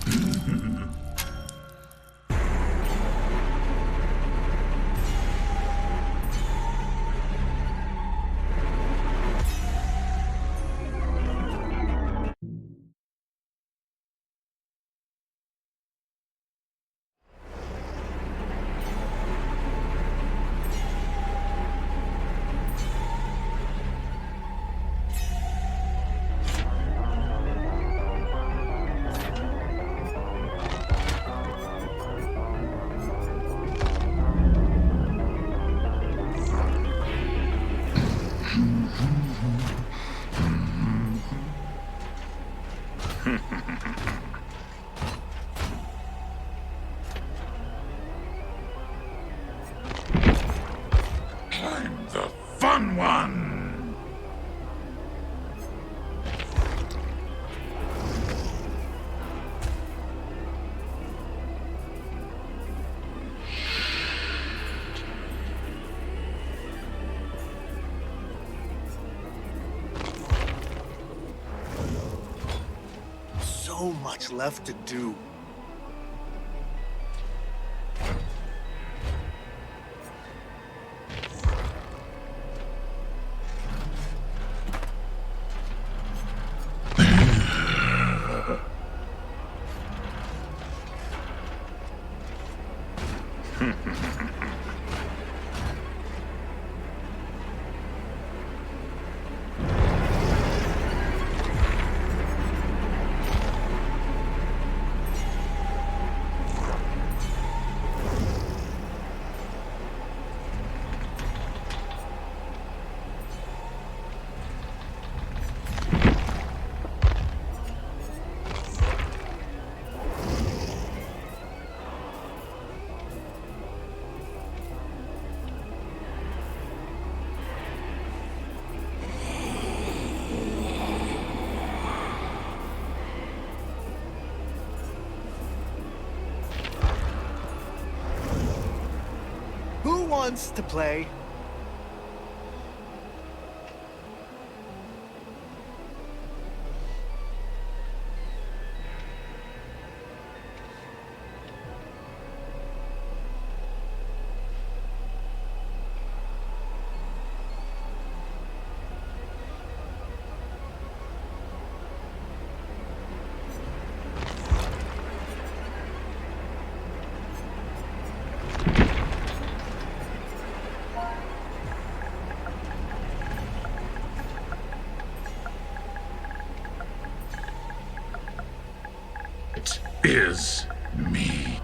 I'm the fun one! So much left to do. Who wants to play? Is me.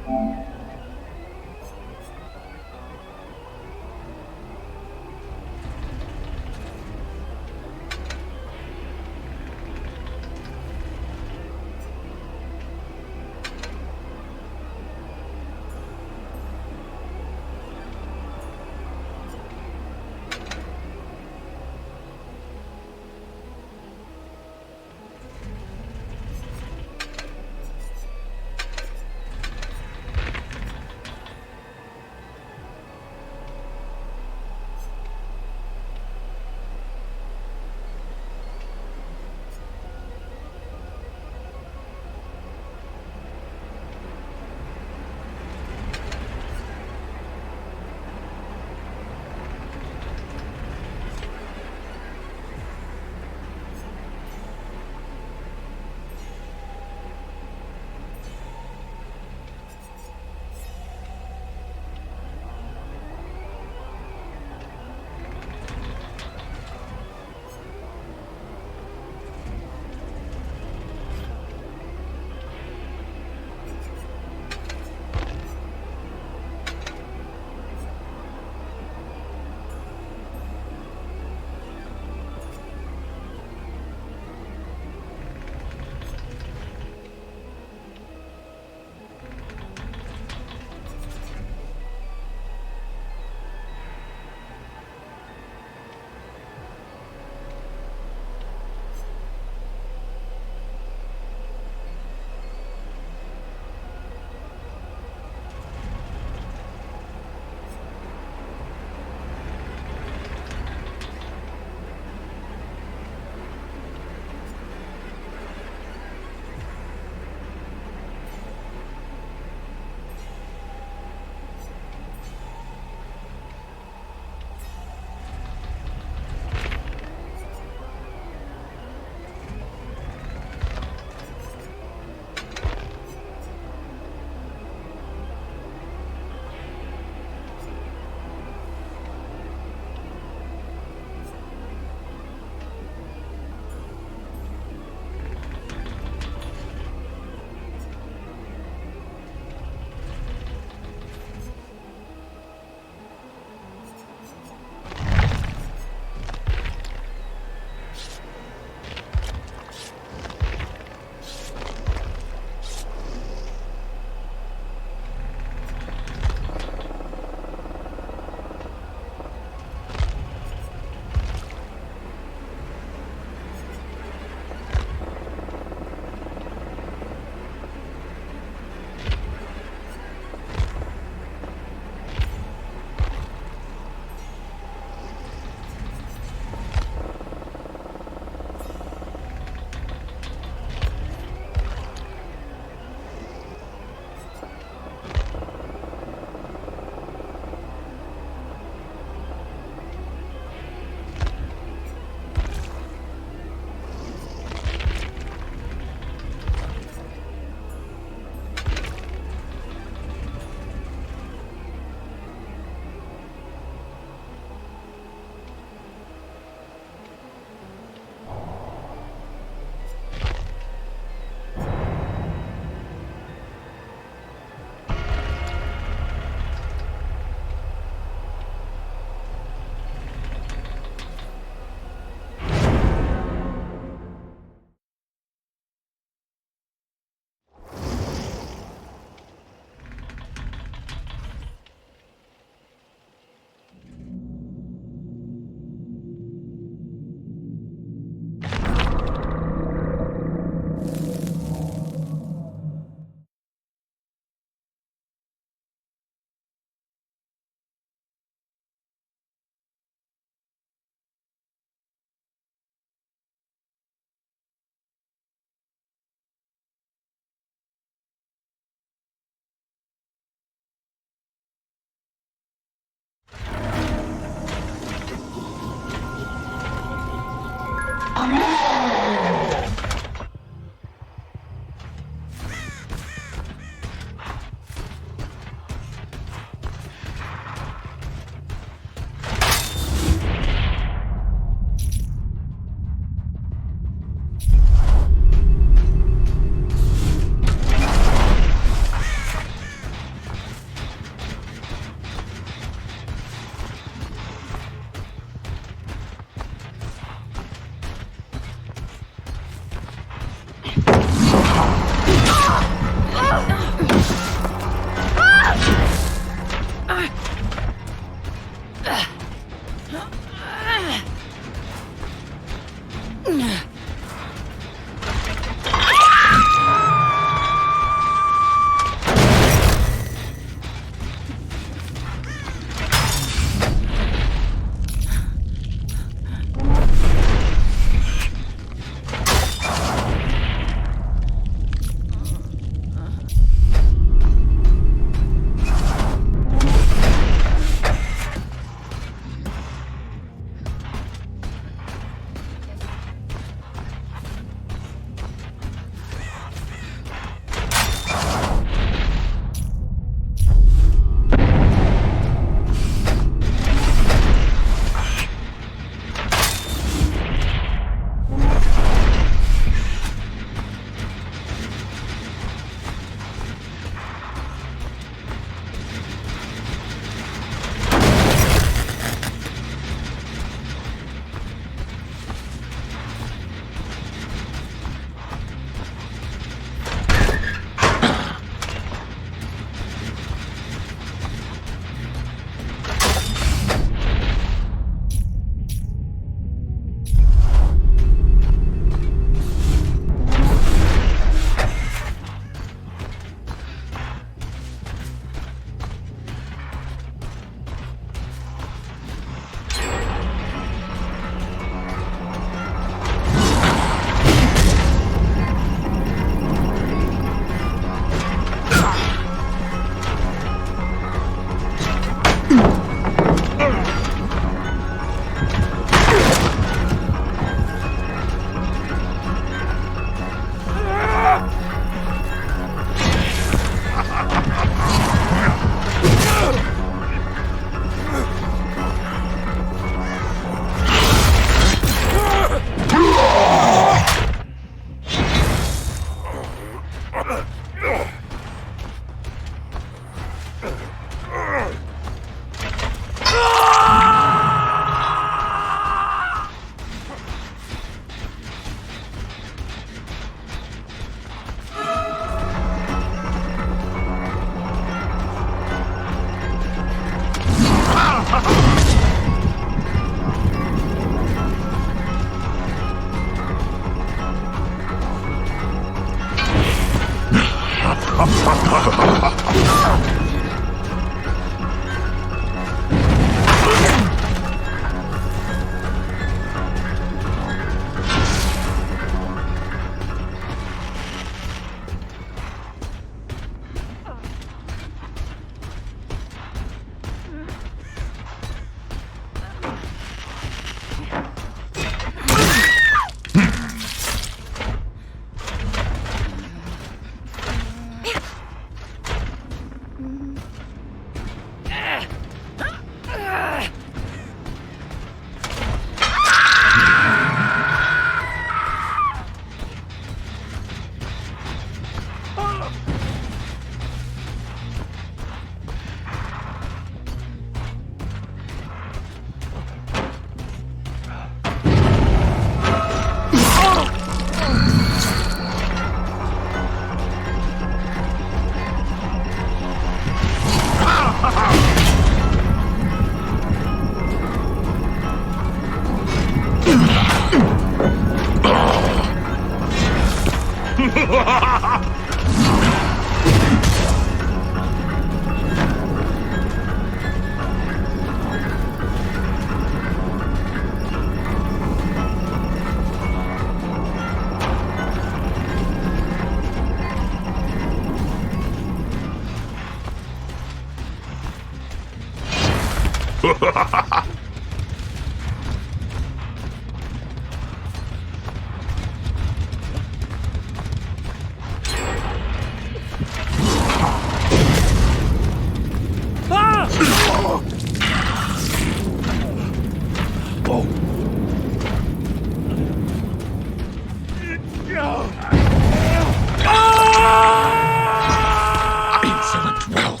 Insolent whelp.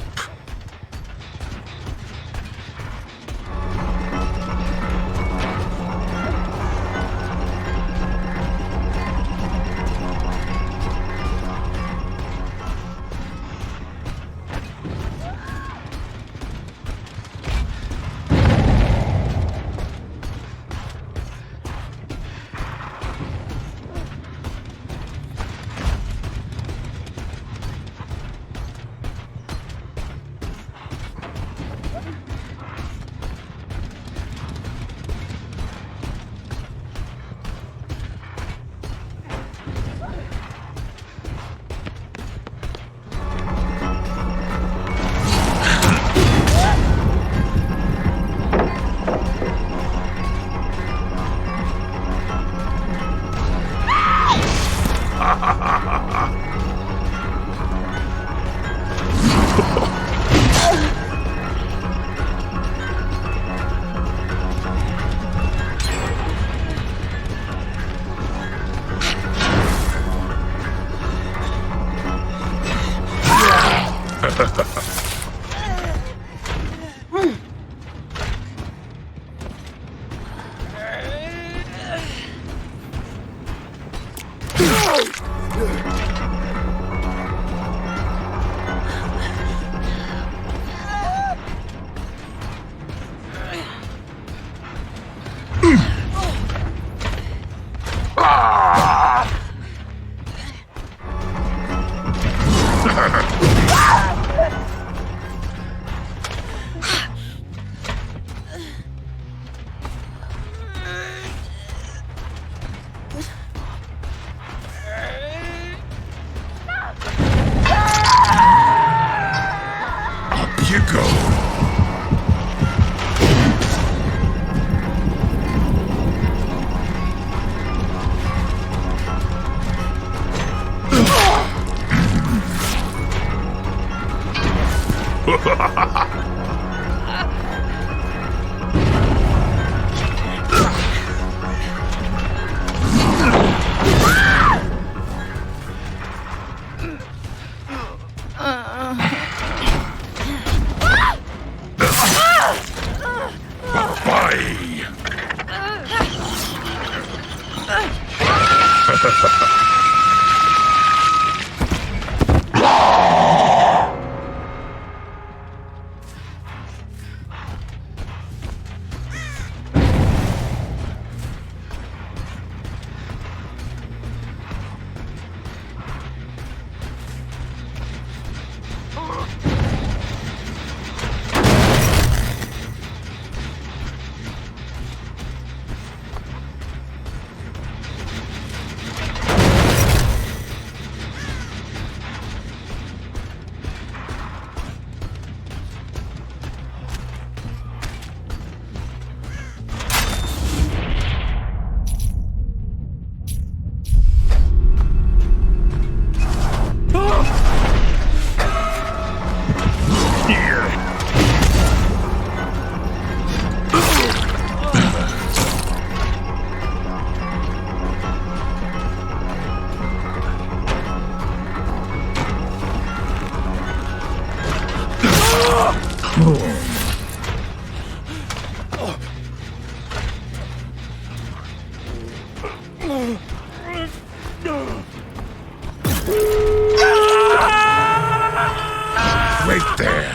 Wait there.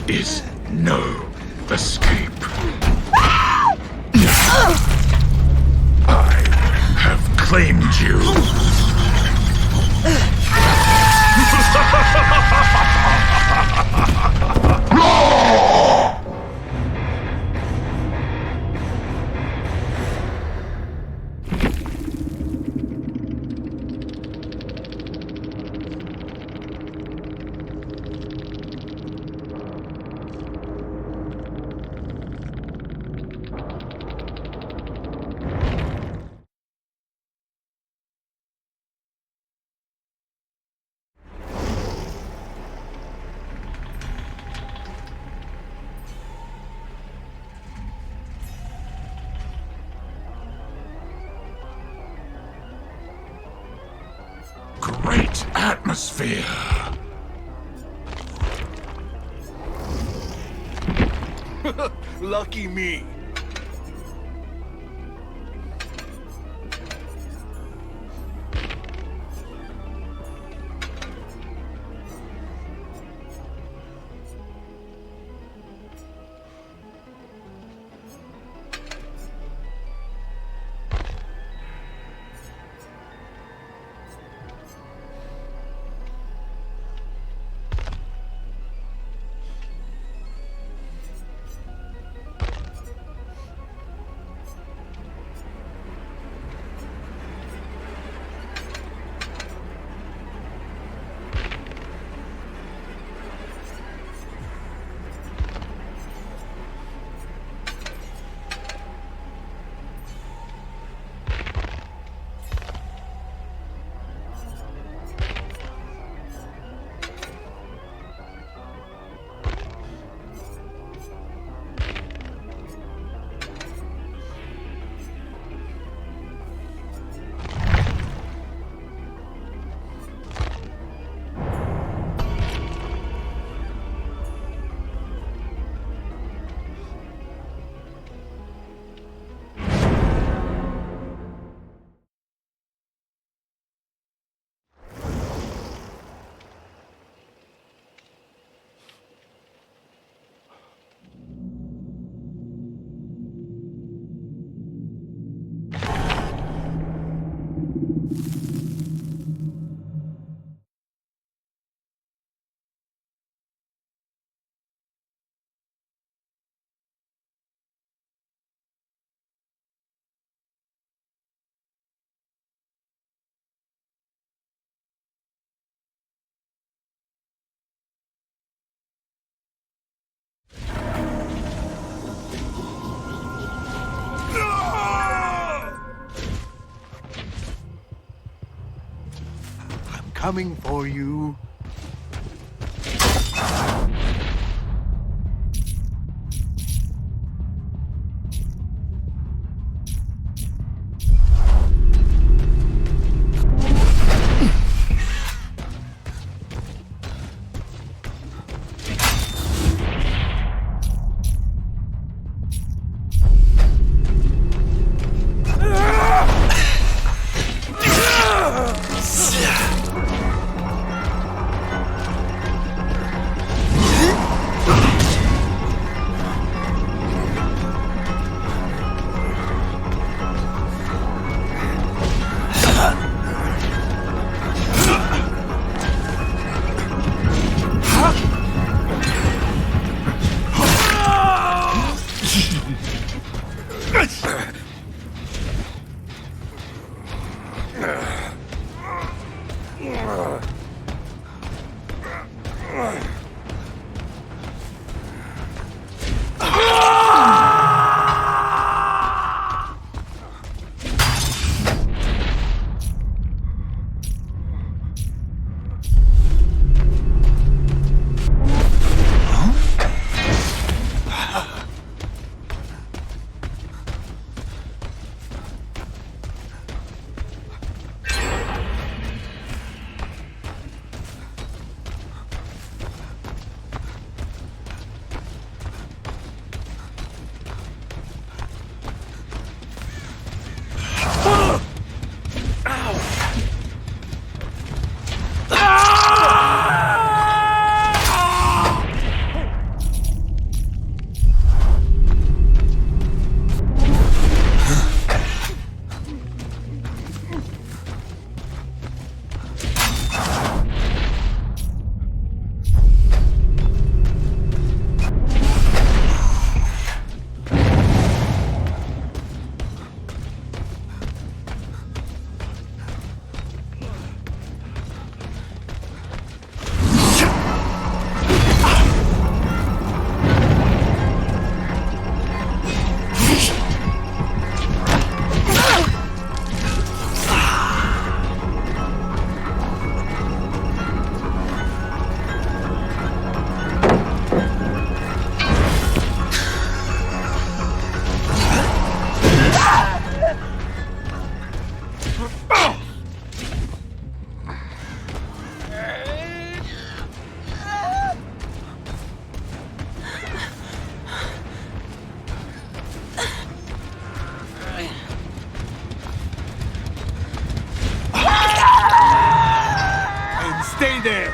Is no escape. I have claimed you. Great atmosphere. Lucky me. coming for you. Stay there!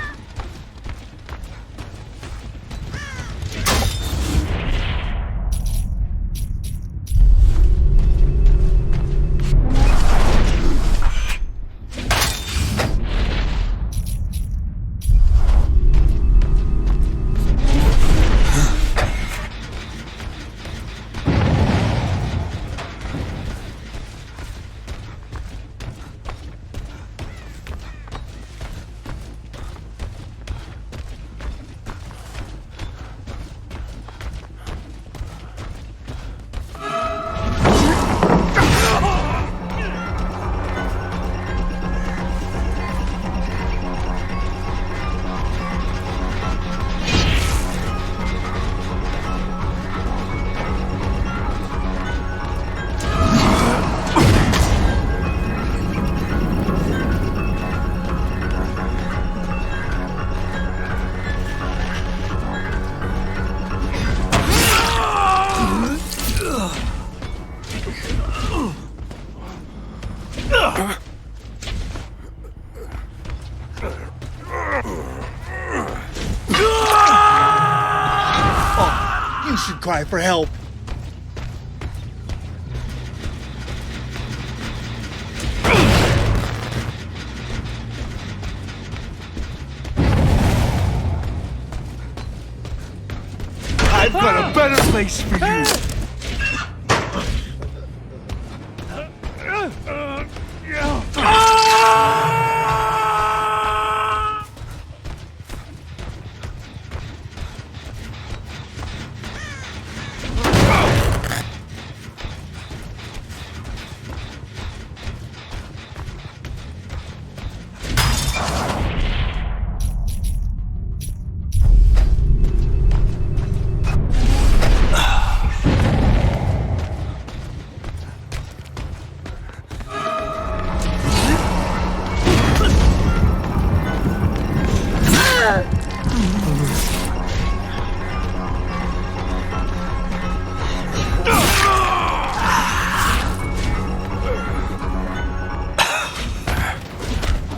You should cry for help. I've got a better place for you.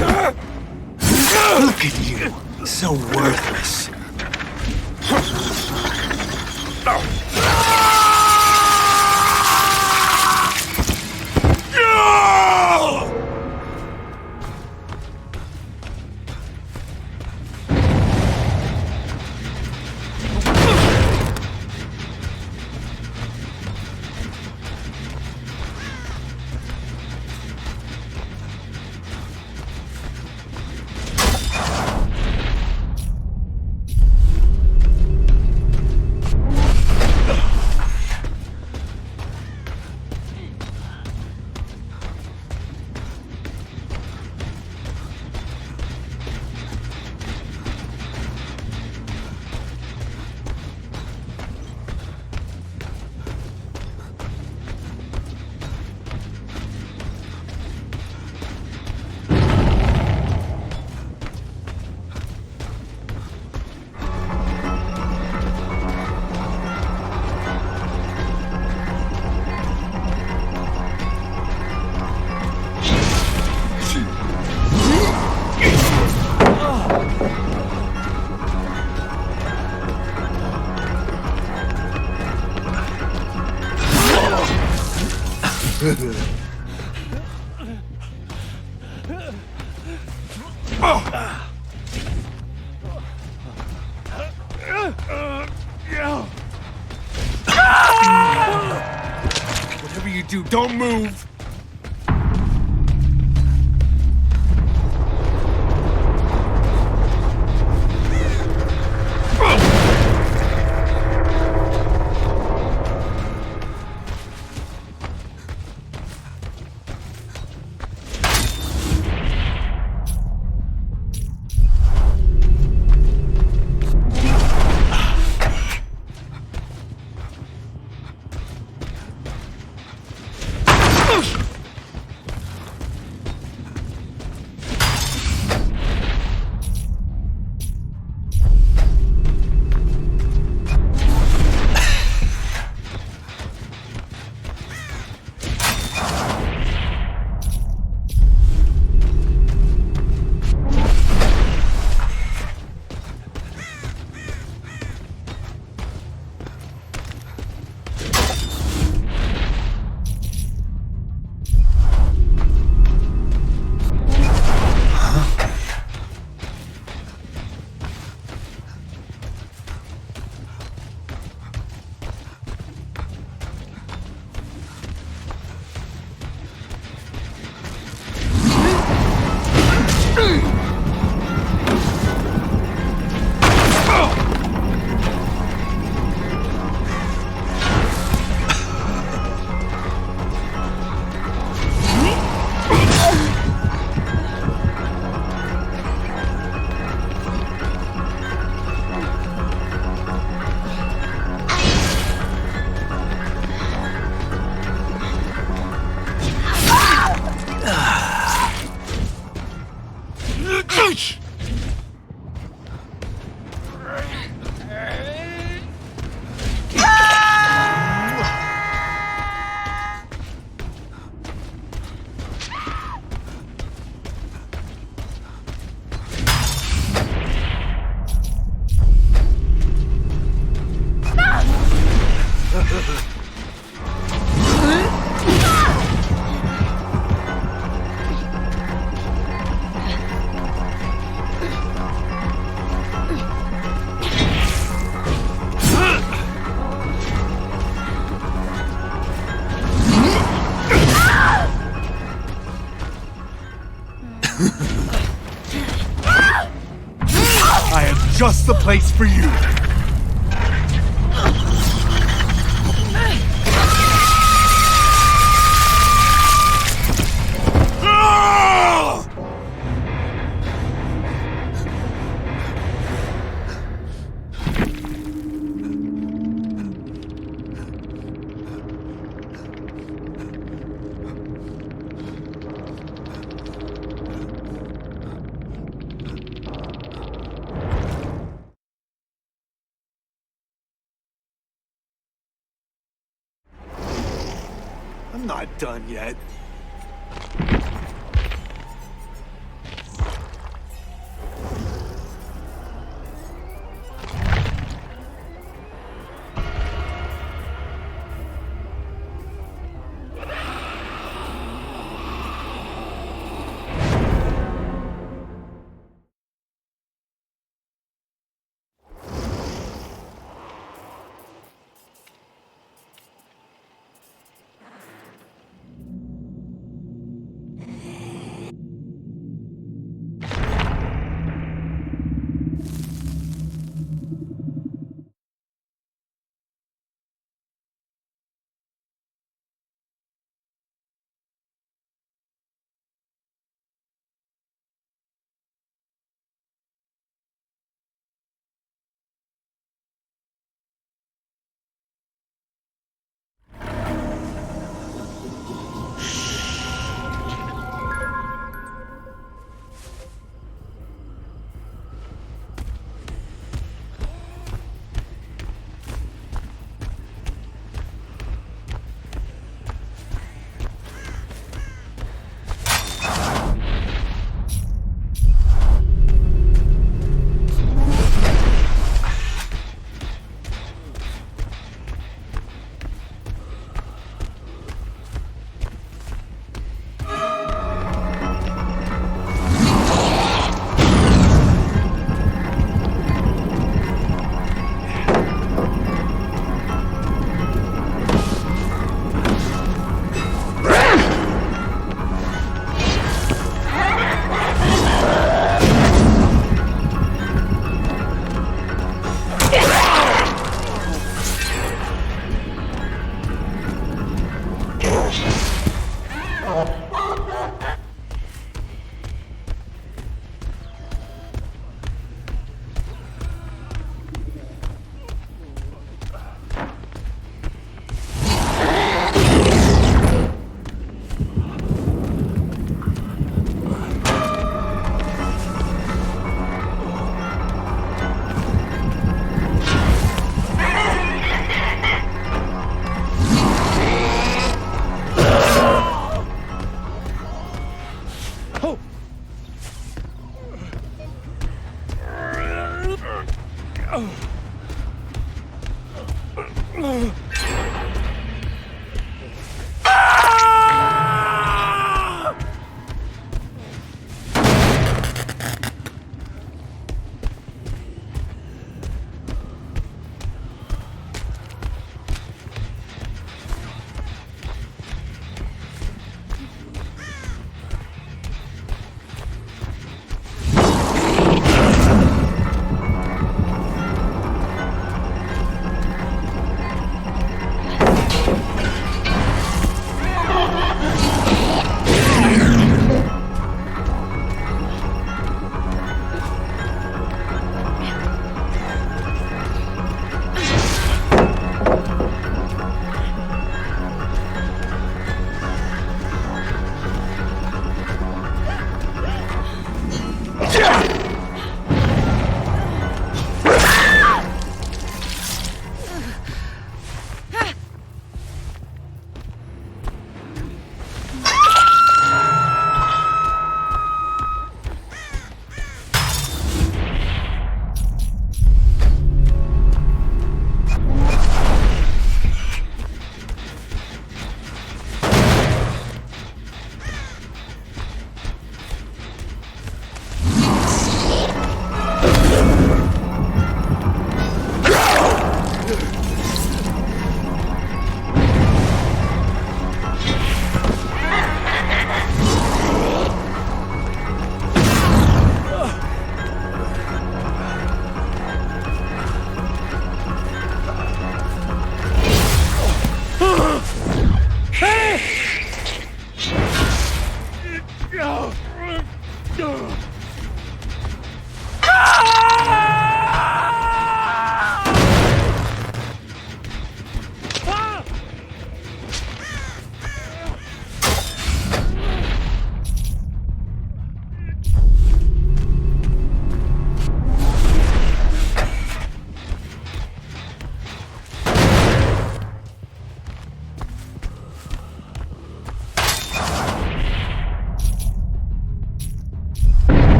Look at you, so worthless. Whatever you do, don't move! I am just the place for you. I'm not done yet.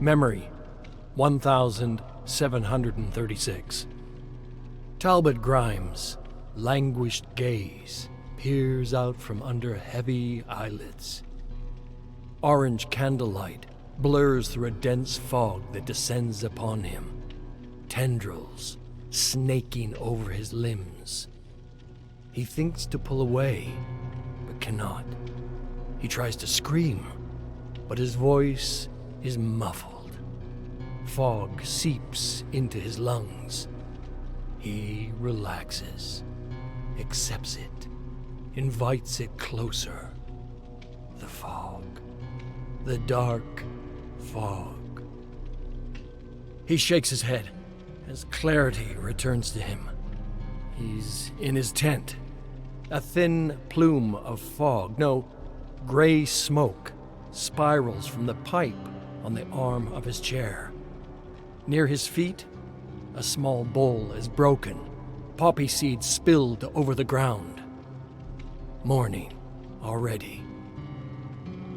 Memory, 1736. Talbot Grimes' languished gaze peers out from under heavy eyelids. Orange candlelight blurs through a dense fog that descends upon him, tendrils snaking over his limbs. He thinks to pull away, but cannot. He tries to scream, but his voice is muffled. Fog seeps into his lungs. He relaxes, accepts it, invites it closer. The fog. The dark fog. He shakes his head as clarity returns to him. He's in his tent. A thin plume of fog, no, gray smoke, spirals from the pipe on the arm of his chair. Near his feet, a small bowl is broken, poppy seeds spilled over the ground. Morning already.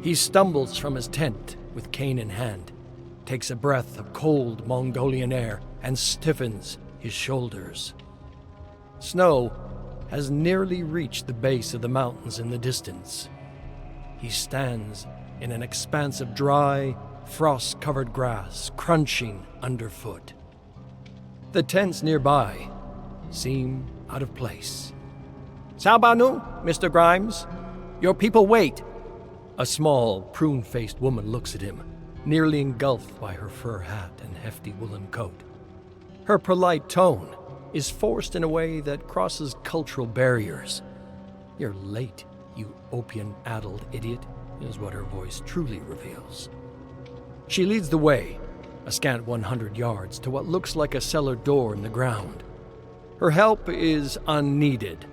He stumbles from his tent with cane in hand, takes a breath of cold Mongolian air, and stiffens his shoulders. Snow has nearly reached the base of the mountains in the distance. He stands in an expanse of dry, frost-covered grass crunching underfoot. The tents nearby seem out of place. "Sabanu, Mr. Grimes, your people wait." A small, prune-faced woman looks at him, nearly engulfed by her fur hat and hefty woolen coat. Her polite tone is forced in a way that crosses cultural barriers. "You're late, you opium-addled idiot," is what her voice truly reveals. She leads the way, a scant 100 yards, to what looks like a cellar door in the ground. Her help is unneeded,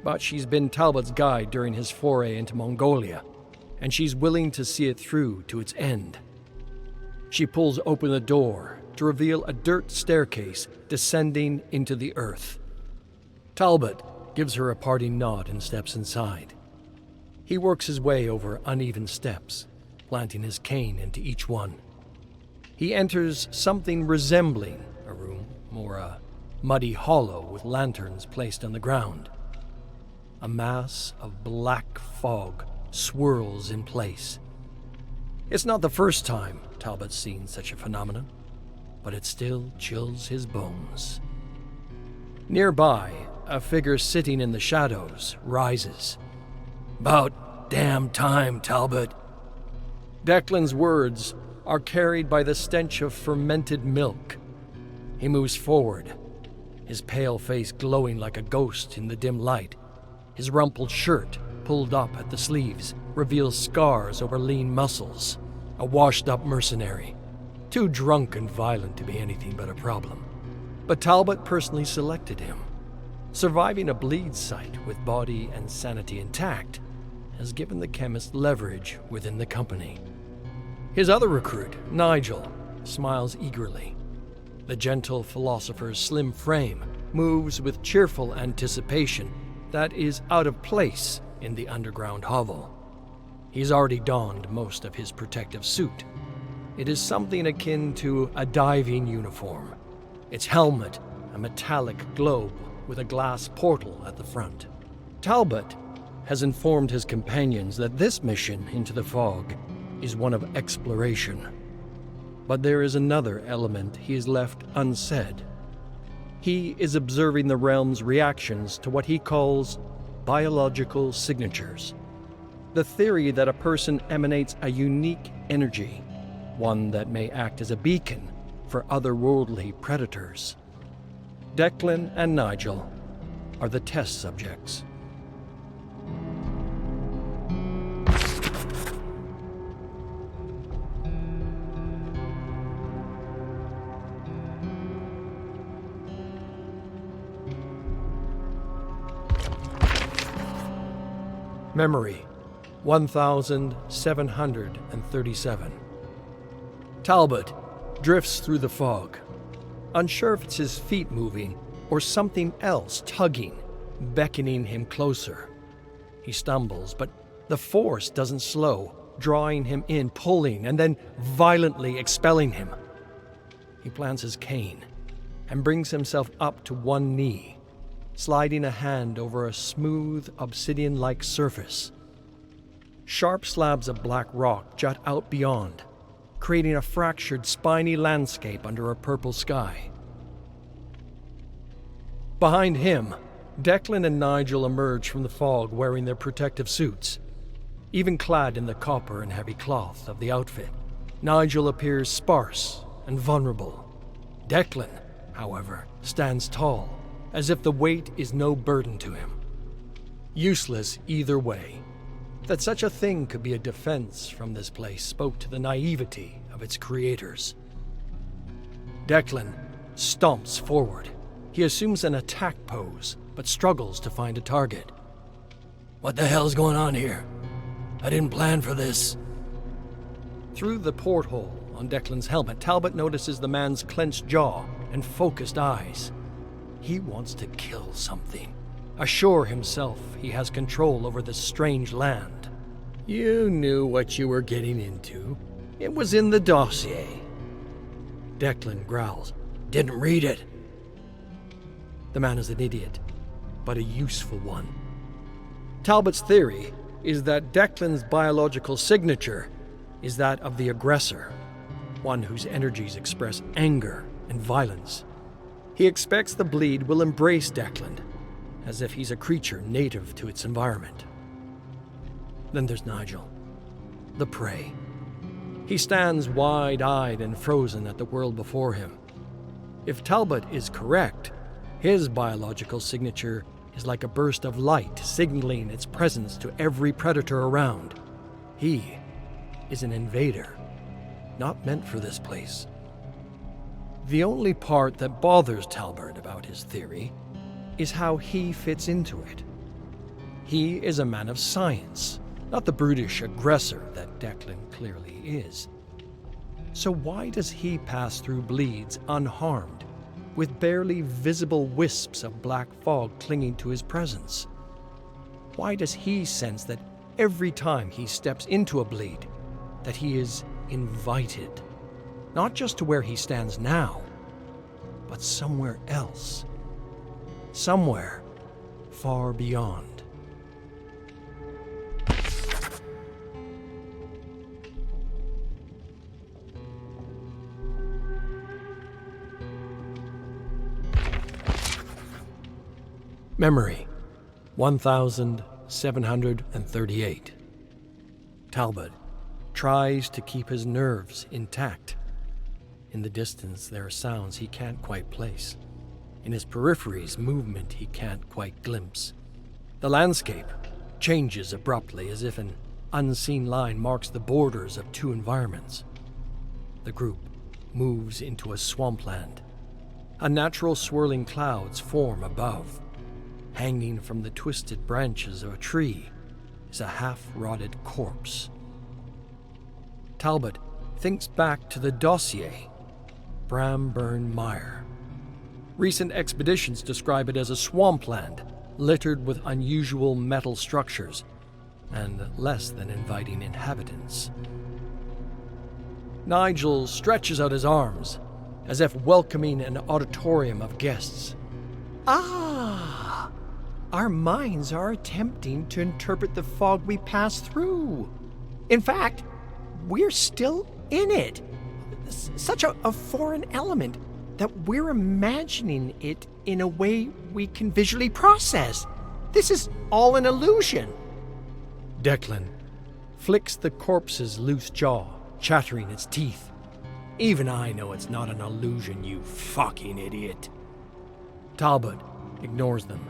but she's been Talbot's guide during his foray into Mongolia, and she's willing to see it through to its end. She pulls open the door to reveal a dirt staircase descending into the earth. Talbot gives her a parting nod and steps inside. He works his way over uneven steps, planting his cane into each one. He enters something resembling a room, or a muddy hollow with lanterns placed on the ground. A mass of black fog swirls in place. It's not the first time Talbot's seen such a phenomenon, but it still chills his bones. Nearby, a figure sitting in the shadows rises. "'Bout damn time, Talbot." Declan's words are carried by the stench of fermented milk. He moves forward, his pale face glowing like a ghost in the dim light. His rumpled shirt, pulled up at the sleeves, reveals scars over lean muscles. A washed-up mercenary, too drunk and violent to be anything but a problem. But Talbot personally selected him. Surviving a bleed site with body and sanity intact has given the chemist leverage within the company. His other recruit, Nigel, smiles eagerly. The gentle philosopher's slim frame moves with cheerful anticipation that is out of place in the underground hovel. He's already donned most of his protective suit. It is something akin to a diving uniform. Its helmet, a metallic globe with a glass portal at the front. Talbot has informed his companions that this mission into the fog is one of exploration. But there is another element he has left unsaid. He is observing the realm's reactions to what he calls biological signatures. The theory that a person emanates a unique energy, one that may act as a beacon for otherworldly predators. Declan and Nigel are the test subjects. Memory 1737. Talbot drifts through the fog, unsure if it's his feet moving or something else tugging, beckoning him closer. He stumbles, but the force doesn't slow, drawing him in, pulling, and then violently expelling him. He plants his cane and brings himself up to one knee, sliding a hand over a smooth, obsidian-like surface. Sharp slabs of black rock jut out beyond, creating a fractured, spiny landscape under a purple sky. Behind him, Declan and Nigel emerge from the fog wearing their protective suits. Even clad in the copper and heavy cloth of the outfit, Nigel appears sparse and vulnerable. Declan, however, stands tall, as if the weight is no burden to him. Useless either way. That such a thing could be a defense from this place spoke to the naivety of its creators. Declan stomps forward. He assumes an attack pose, but struggles to find a target. What the hell's going on here? I didn't plan for this. Through the porthole on Declan's helmet, Talbot notices the man's clenched jaw and focused eyes. He wants to kill something, assure himself he has control over this strange land. You knew what you were getting into. It was in the dossier. Declan growls. Didn't read it. The man is an idiot, but a useful one. Talbot's theory is that Declan's biological signature is that of the aggressor, one whose energies express anger and violence. He expects the bleed will embrace Declan, as if he's a creature native to its environment. Then there's Nigel, the prey. He stands wide-eyed and frozen at the world before him. If Talbot is correct, his biological signature is like a burst of light signaling its presence to every predator around. He is an invader, not meant for this place. The only part that bothers Talbot about his theory is how he fits into it. He is a man of science, not the brutish aggressor that Declan clearly is. So why does he pass through bleeds unharmed, with barely visible wisps of black fog clinging to his presence? Why does he sense that every time he steps into a bleed, that he is invited, not just to where he stands now, but somewhere else, somewhere far beyond? Memory, 1738. Talbot tries to keep his nerves intact. In the distance, there are sounds he can't quite place. In his peripheries, movement he can't quite glimpse. The landscape changes abruptly, as if an unseen line marks the borders of two environments. The group moves into a swampland. Unnatural swirling clouds form above. Hanging from the twisted branches of a tree is a half-rotted corpse. Talbot thinks back to the dossier, Bramburn Mire. Recent expeditions describe it as a swampland littered with unusual metal structures and less than inviting inhabitants. Nigel stretches out his arms, as if welcoming an auditorium of guests. Our minds are attempting to interpret the fog we pass through. In fact, we're still in it. Such a foreign element that we're imagining it in a way we can visually process. This is all an illusion. Declan flicks the corpse's loose jaw, chattering its teeth. Even I know it's not an illusion, you fucking idiot. Talbot ignores them,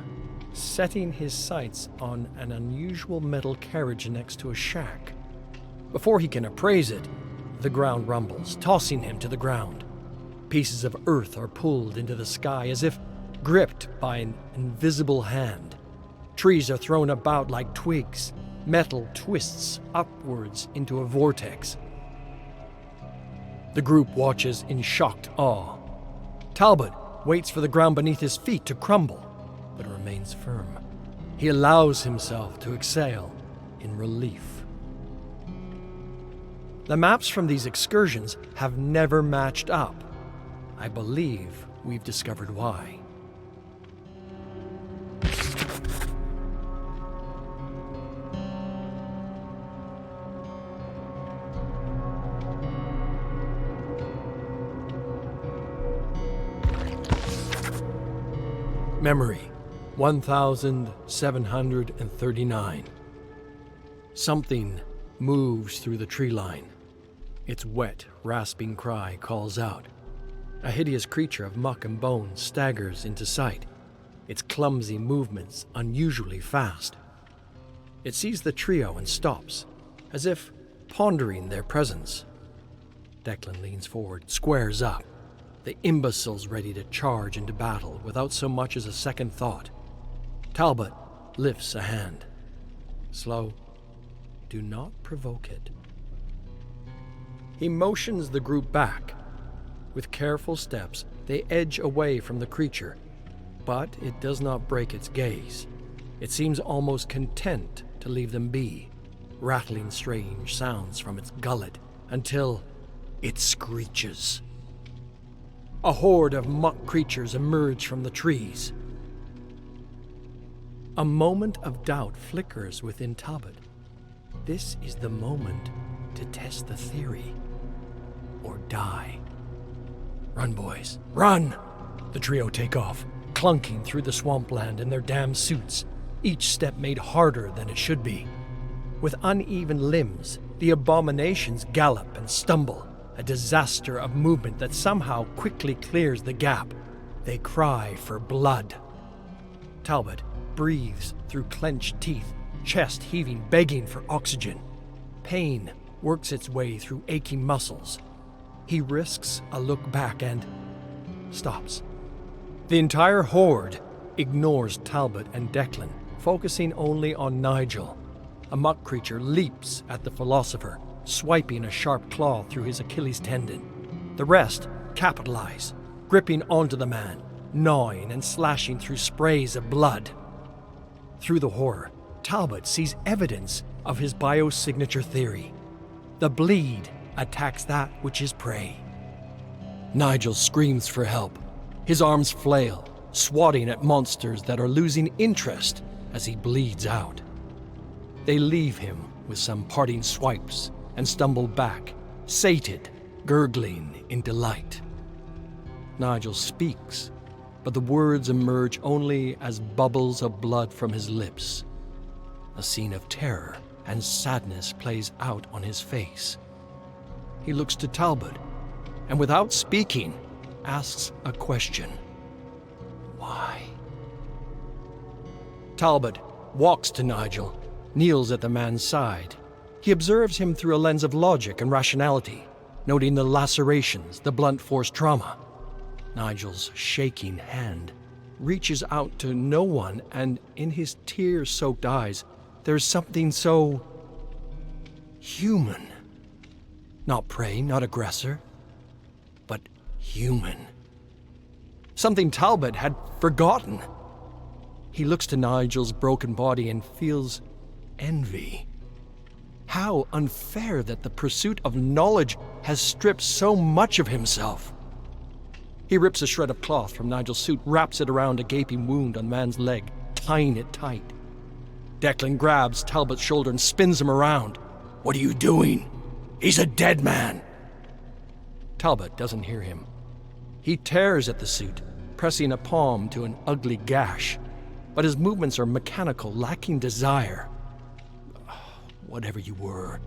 setting his sights on an unusual metal carriage next to a shack. Before he can appraise it, the ground rumbles, tossing him to the ground. Pieces of earth are pulled into the sky as if gripped by an invisible hand. Trees are thrown about like twigs. Metal twists upwards into a vortex. The group watches in shocked awe. Talbot waits for the ground beneath his feet to crumble, but remains firm. He allows himself to exhale in relief. The maps from these excursions have never matched up. I believe we've discovered why. Memory, 1739. Something moves through the tree line. Its wet, rasping cry calls out. A hideous creature of muck and bone staggers into sight, its clumsy movements unusually fast. It sees the trio and stops, as if pondering their presence. Declan leans forward, squares up, the imbeciles ready to charge into battle without so much as a second thought. Talbot lifts a hand. Slow. Do not provoke it. He motions the group back. With careful steps, they edge away from the creature, but it does not break its gaze. It seems almost content to leave them be, rattling strange sounds from its gullet until it screeches. A horde of muck creatures emerge from the trees. A moment of doubt flickers within Talbot. This is the moment to test the theory, or die. Run, boys, run! The trio take off, clunking through the swampland in their damn suits, each step made harder than it should be. With uneven limbs, the abominations gallop and stumble, a disaster of movement that somehow quickly clears the gap. They cry for blood. Talbot breathes through clenched teeth, chest heaving, begging for oxygen. Pain works its way through aching muscles. He risks a look back and stops. The entire horde ignores Talbot and Declan, focusing only on Nigel. A muck creature leaps at the philosopher, swiping a sharp claw through his Achilles tendon. The rest capitalize, gripping onto the man, gnawing and slashing through sprays of blood. Through the horror, Talbot sees evidence of his biosignature theory. The bleed attacks that which is prey. Nigel screams for help. His arms flail, swatting at monsters that are losing interest as he bleeds out. They leave him with some parting swipes and stumble back, sated, gurgling in delight. Nigel speaks, but the words emerge only as bubbles of blood from his lips. A scene of terror and sadness plays out on his face. He looks to Talbot, and without speaking, asks a question. Why? Talbot walks to Nigel, kneels at the man's side. He observes him through a lens of logic and rationality, noting the lacerations, the blunt force trauma. Nigel's shaking hand reaches out to no one, and in his tear-soaked eyes, there's something so human. Not prey, not aggressor, but human. Something Talbot had forgotten. He looks to Nigel's broken body and feels envy. How unfair that the pursuit of knowledge has stripped so much of himself. He rips a shred of cloth from Nigel's suit, wraps it around a gaping wound on the man's leg, tying it tight. Declan grabs Talbot's shoulder and spins him around. What are you doing? He's a dead man. Talbot doesn't hear him. He tears at the suit, pressing a palm to an ugly gash, but his movements are mechanical, lacking desire. Whatever you were,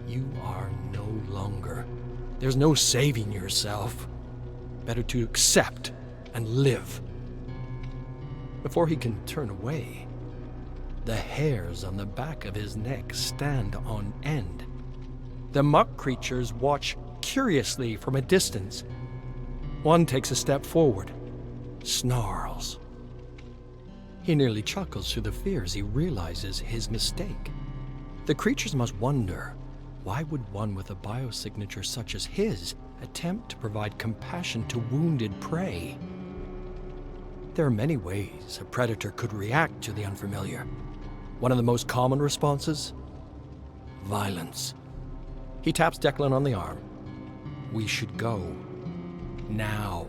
you are no longer. There's no saving yourself. Better to accept and live. Before he can turn away, the hairs on the back of his neck stand on end. The muck creatures watch curiously from a distance. One takes a step forward, snarls. He nearly chuckles through the fear as he realizes his mistake. The creatures must wonder, why would one with a biosignature such as his attempt to provide compassion to wounded prey? There are many ways a predator could react to the unfamiliar. One of the most common responses? Violence. He taps Declan on the arm. We should go. Now.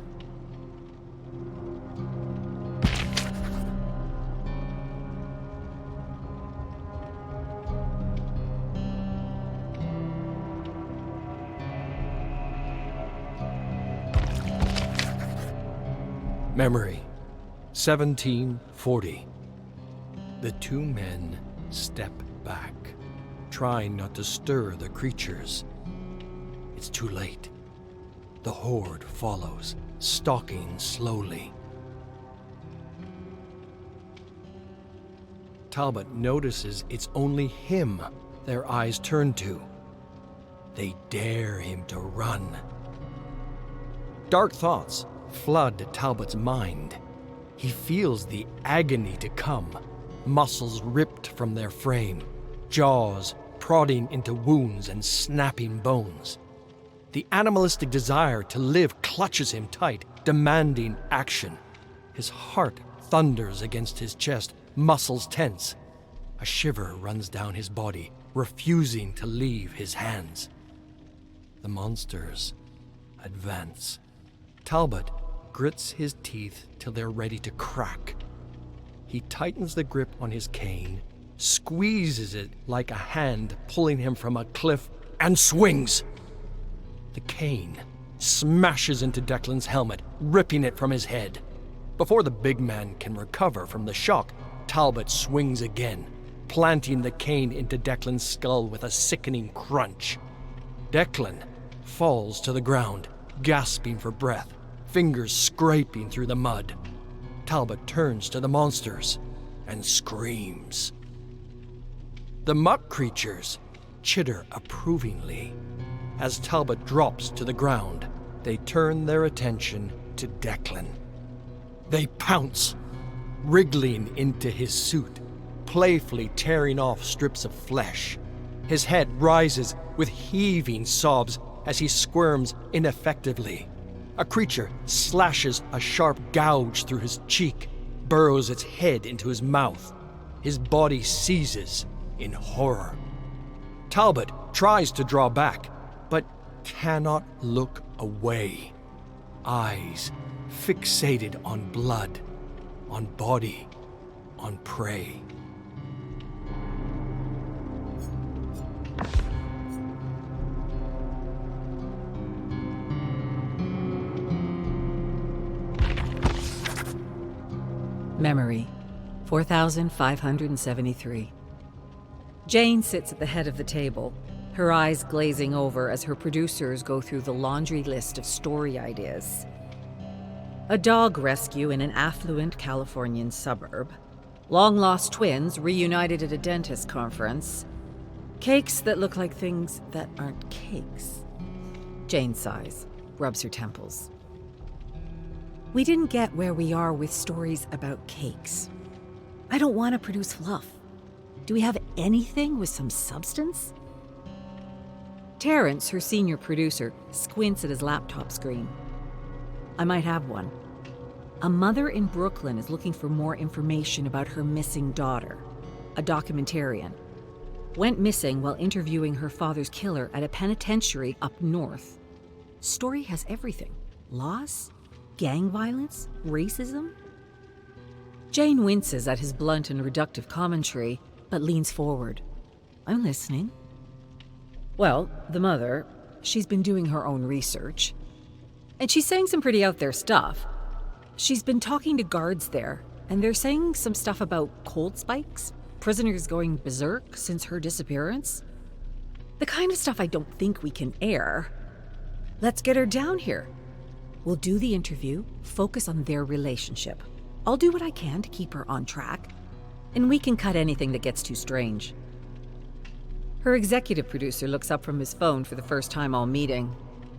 Memory. 1740. The two men step back, trying not to stir the creatures. It's too late. The horde follows, stalking slowly. Talbot notices it's only him their eyes turn to. They dare him to run. Dark thoughts flood Talbot's mind. He feels the agony to come, muscles ripped from their frame, jaws prodding into wounds and snapping bones. The animalistic desire to live clutches him tight, demanding action. His heart thunders against his chest, muscles tense. A shiver runs down his body, refusing to leave his hands. The monsters advance. Talbot grits his teeth till they're ready to crack. He tightens the grip on his cane, squeezes it like a hand pulling him from a cliff, and swings. The cane smashes into Declan's helmet, ripping it from his head. Before the big man can recover from the shock, Talbot swings again, planting the cane into Declan's skull with a sickening crunch. Declan falls to the ground, gasping for breath, fingers scraping through the mud. Talbot turns to the monsters and screams. The muck creatures chitter approvingly. As Talbot drops to the ground, they turn their attention to Declan. They pounce, wriggling into his suit, playfully tearing off strips of flesh. His head rises with heaving sobs as he squirms ineffectively. A creature slashes a sharp gouge through his cheek, burrows its head into his mouth. His body seizes in horror. Talbot tries to draw back, but cannot look away. Eyes fixated on blood, on body, on prey. Memory, 4,573. Jane sits at the head of the table, her eyes glazing over as her producers go through the laundry list of story ideas. A dog rescue in an affluent Californian suburb. Long-lost twins reunited at a dentist conference. Cakes that look like things that aren't cakes. Jane sighs, rubs her temples. We didn't get where we are with stories about cakes. I don't want to produce fluff. Do we have anything with some substance? Terrence, her senior producer, squints at his laptop screen. I might have one. A mother in Brooklyn is looking for more information about her missing daughter, a documentarian. Went missing while interviewing her father's killer at a penitentiary up north. Story has everything. Loss, gang violence, racism. Jane winces at his blunt and reductive commentary, but leans forward. I'm listening. Well, the mother, she's been doing her own research. And she's saying some pretty out there stuff. She's been talking to guards there, and they're saying some stuff about cold spikes, prisoners going berserk since her disappearance. The kind of stuff I don't think we can air. Let's get her down here. We'll do the interview, focus on their relationship. I'll do what I can to keep her on track, and we can cut anything that gets too strange. Her executive producer looks up from his phone for the first time all meeting.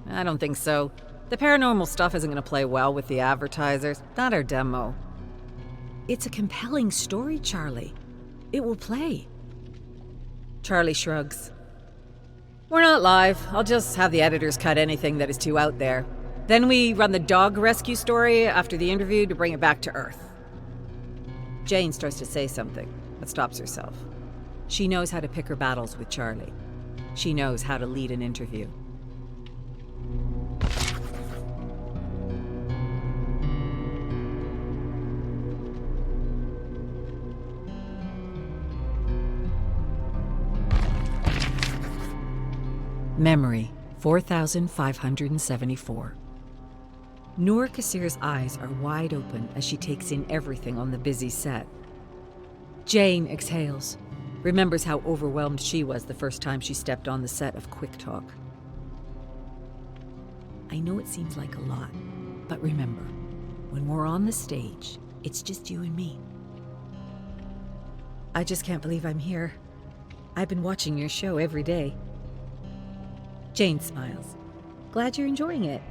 I don't think so. The paranormal stuff isn't going to play well with the advertisers, not our demo. It's a compelling story, Charlie. It will play. Charlie shrugs. We're not live. I'll just have the editors cut anything that is too out there. Then we run the dog rescue story after the interview to bring it back to Earth. Jane starts to say something, but stops herself. She knows how to pick her battles with Charlie. She knows how to lead an interview. Memory, 4,574. Noor Kassir's eyes are wide open as she takes in everything on the busy set. Jane exhales, remembers how overwhelmed she was the first time she stepped on the set of Quick Talk. I know it seems like a lot, but remember, when we're on the stage, it's just you and me. I just can't believe I'm here. I've been watching your show every day. Jane smiles. Glad you're enjoying it.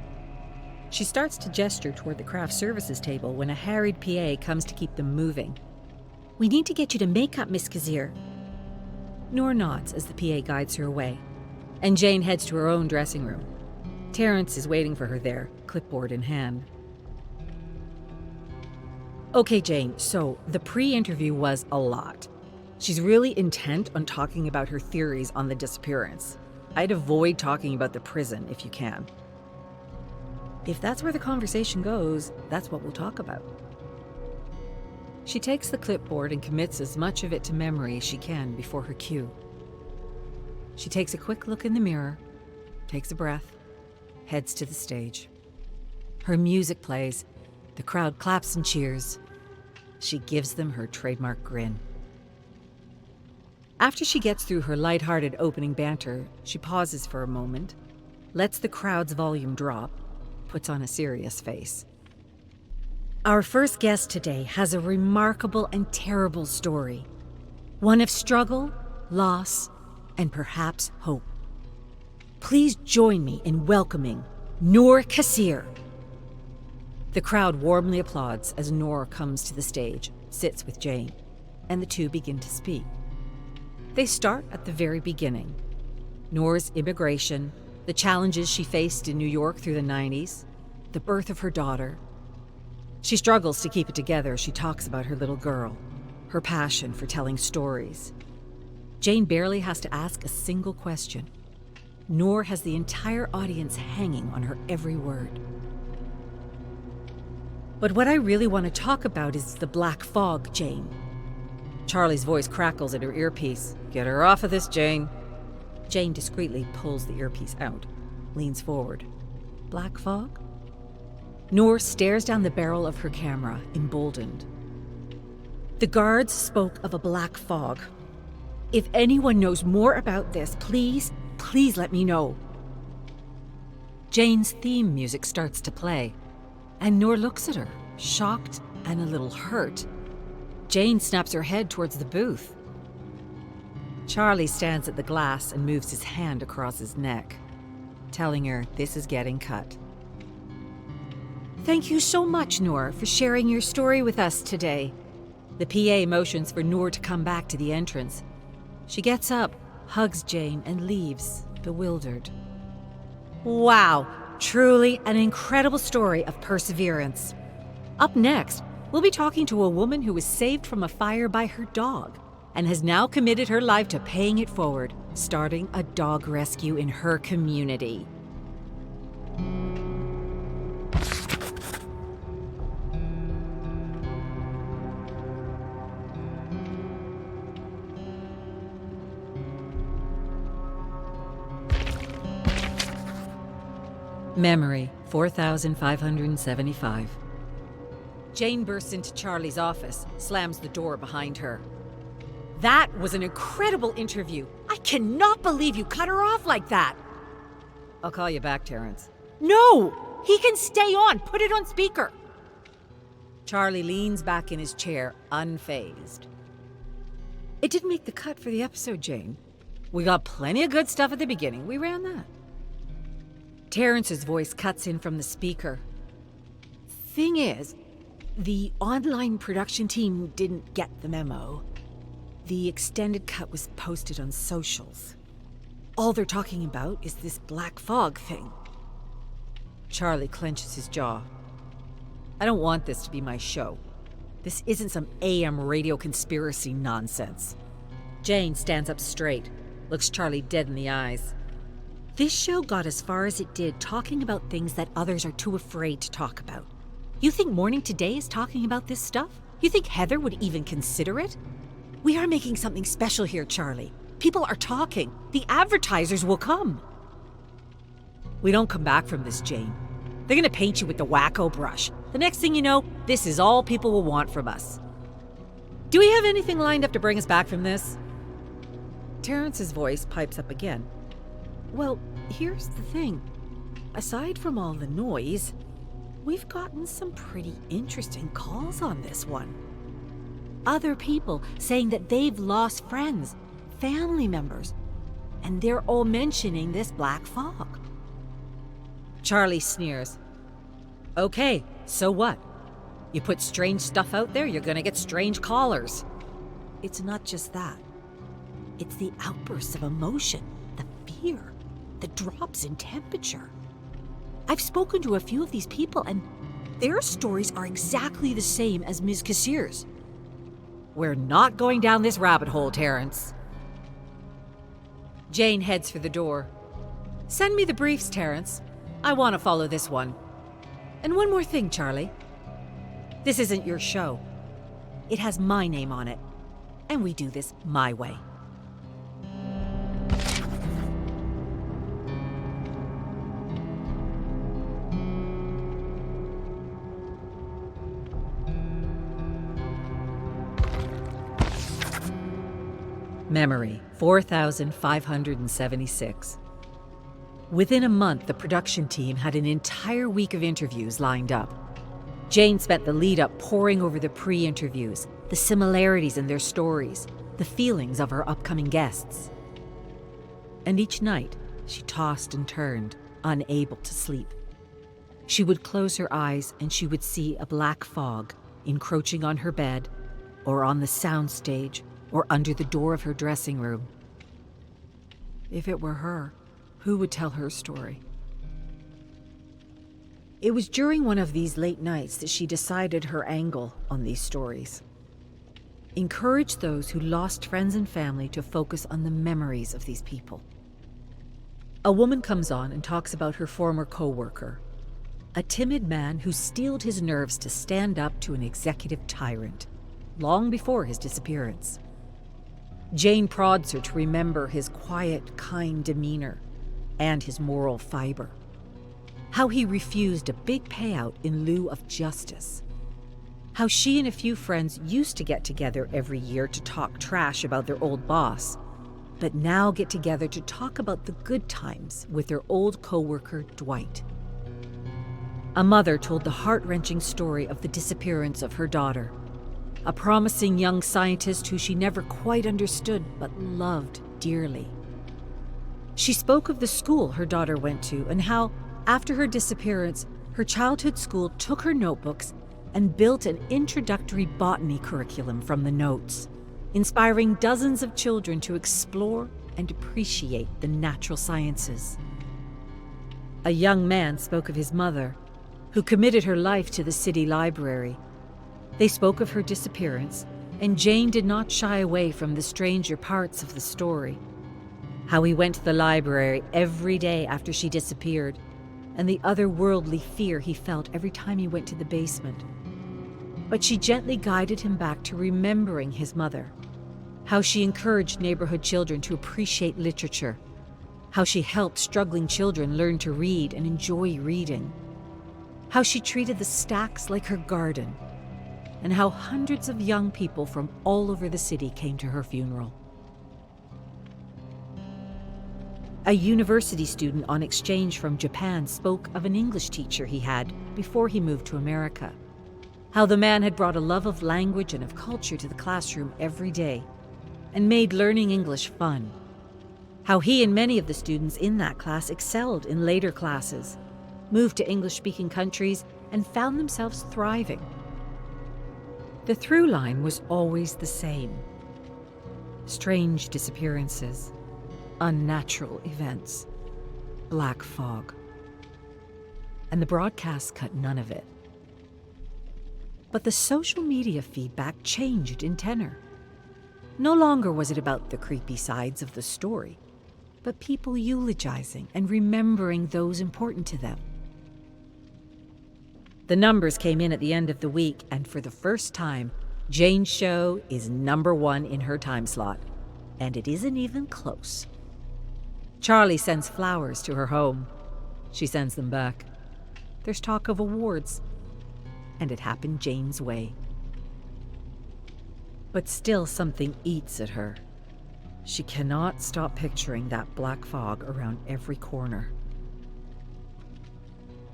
She starts to gesture toward the craft services table when a harried PA comes to keep them moving. We need to get you to makeup, Miss Kassir. Noor nods as the PA guides her away, and Jane heads to her own dressing room. Terrence is waiting for her there, clipboard in hand. Okay, Jane, so the pre-interview was a lot. She's really intent on talking about her theories on the disappearance. I'd avoid talking about the prison if you can. If that's where the conversation goes, that's what we'll talk about. She takes the clipboard and commits as much of it to memory as she can before her cue. She takes a quick look in the mirror, takes a breath, heads to the stage. Her music plays, the crowd claps and cheers. She gives them her trademark grin. After she gets through her lighthearted opening banter, she pauses for a moment, lets the crowd's volume drop, puts on a serious face. Our first guest today has a remarkable and terrible story. One of struggle, loss, and perhaps hope. Please join me in welcoming Noor Kassir. The crowd warmly applauds as Noor comes to the stage, sits with Jane, and the two begin to speak. They start at the very beginning. Noor's immigration, the challenges she faced in New York through the 90s, the birth of her daughter. She struggles to keep it together as she talks about her little girl, her passion for telling stories. Jane barely has to ask a single question. Noor has the entire audience hanging on her every word. But what I really want to talk about is the black fog, Jane. Charlie's voice crackles at her earpiece. Get her off of this, Jane. Jane discreetly pulls the earpiece out, leans forward. Black fog? Noor stares down the barrel of her camera, emboldened. The guards spoke of a black fog. If anyone knows more about this, please let me know. Jane's theme music starts to play, and Noor looks at her, shocked and a little hurt. Jane snaps her head towards the booth. Charlie stands at the glass and moves his hand across his neck, telling her this is getting cut. Thank you so much, Noor, for sharing your story with us today. The PA motions for Noor to come back to the entrance. She gets up, hugs Jane, and leaves, bewildered. Wow, truly an incredible story of perseverance. Up next, we'll be talking to a woman who was saved from a fire by her dog and has now committed her life to paying it forward, starting a dog rescue in her community. Memory, 4,575. Jane bursts into Charlie's office, slams the door behind her. That was an incredible interview. I cannot believe you cut her off like that. I'll call you back, Terrence. No! He can stay on. Put it on speaker. Charlie leans back in his chair, unfazed. It didn't make the cut for the episode, Jane. We got plenty of good stuff at the beginning. We ran that. Terrence's voice cuts in from the speaker. Thing is, the online production team didn't get the memo. The extended cut was posted on socials. All they're talking about is this black fog thing. Charlie clenches his jaw. I don't want this to be my show. This isn't some AM radio conspiracy nonsense. Jane stands up straight, looks Charlie dead in the eyes. This show got as far as it did talking about things that others are too afraid to talk about. You think Morning Today is talking about this stuff? You think Heather would even consider it? We are making something special here, Charlie. People are talking. The advertisers will come. We don't come back from this, Jane. They're gonna paint you with the wacko brush. The next thing you know, this is all people will want from us. Do we have anything lined up to bring us back from this? Terrence's voice pipes up again. Well, here's the thing. Aside from all the noise, we've gotten some pretty interesting calls on this one. Other people saying that they've lost friends, family members, and they're all mentioning this black fog. Charlie sneers. Okay, so what? You put strange stuff out there, you're gonna get strange callers. It's not just that. It's the outbursts of emotion, the fear, the drops in temperature. I've spoken to a few of these people, and their stories are exactly the same as Ms. Cassier's. We're not going down this rabbit hole, Terrence. Jane heads for the door. Send me the briefs, Terrence. I want to follow this one. And one more thing, Charlie. This isn't your show. It has my name on it. And we do this my way. Memory, 4,576. Within a month, the production team had an entire week of interviews lined up. Jane spent the lead-up poring over the pre-interviews, the similarities in their stories, the feelings of her upcoming guests. And each night, she tossed and turned, unable to sleep. She would close her eyes and she would see a black fog encroaching on her bed, or on the soundstage, or under the door of her dressing room. If it were her, who would tell her story? It was during one of these late nights that she decided her angle on these stories. Encourage those who lost friends and family to focus on the memories of these people. A woman comes on and talks about her former co-worker, a timid man who steeled his nerves to stand up to an executive tyrant, long before his disappearance. Jane prods her to remember his quiet, kind demeanor and his moral fiber. How he refused a big payout in lieu of justice. How she and a few friends used to get together every year to talk trash about their old boss, but now get together to talk about the good times with their old co-worker, Dwight. A mother told the heart-wrenching story of the disappearance of her daughter, a promising young scientist who she never quite understood but loved dearly. She spoke of the school her daughter went to and how, after her disappearance, her childhood school took her notebooks and built an introductory botany curriculum from the notes, inspiring dozens of children to explore and appreciate the natural sciences. A young man spoke of his mother, who committed her life to the city library. They spoke of her disappearance, and Jane did not shy away from the stranger parts of the story. How he went to the library every day after she disappeared, and the otherworldly fear he felt every time he went to the basement. But she gently guided him back to remembering his mother. How she encouraged neighborhood children to appreciate literature. How she helped struggling children learn to read and enjoy reading. How she treated the stacks like her garden. And how hundreds of young people from all over the city came to her funeral. A university student on exchange from Japan spoke of an English teacher he had before he moved to America. How the man had brought a love of language and of culture to the classroom every day and made learning English fun. How he and many of the students in that class excelled in later classes, moved to English-speaking countries, and found themselves thriving. The through line was always the same. Strange disappearances, unnatural events, black fog. And the broadcast cut none of it. But the social media feedback changed in tenor. No longer was it about the creepy sides of the story, but people eulogizing and remembering those important to them. The numbers came in at the end of the week, and for the first time, Jane's show is #1 in her time slot, and it isn't even close. Charlie sends flowers to her home. She sends them back. There's talk of awards. And it happened Jane's way. But still something eats at her. She cannot stop picturing that black fog around every corner.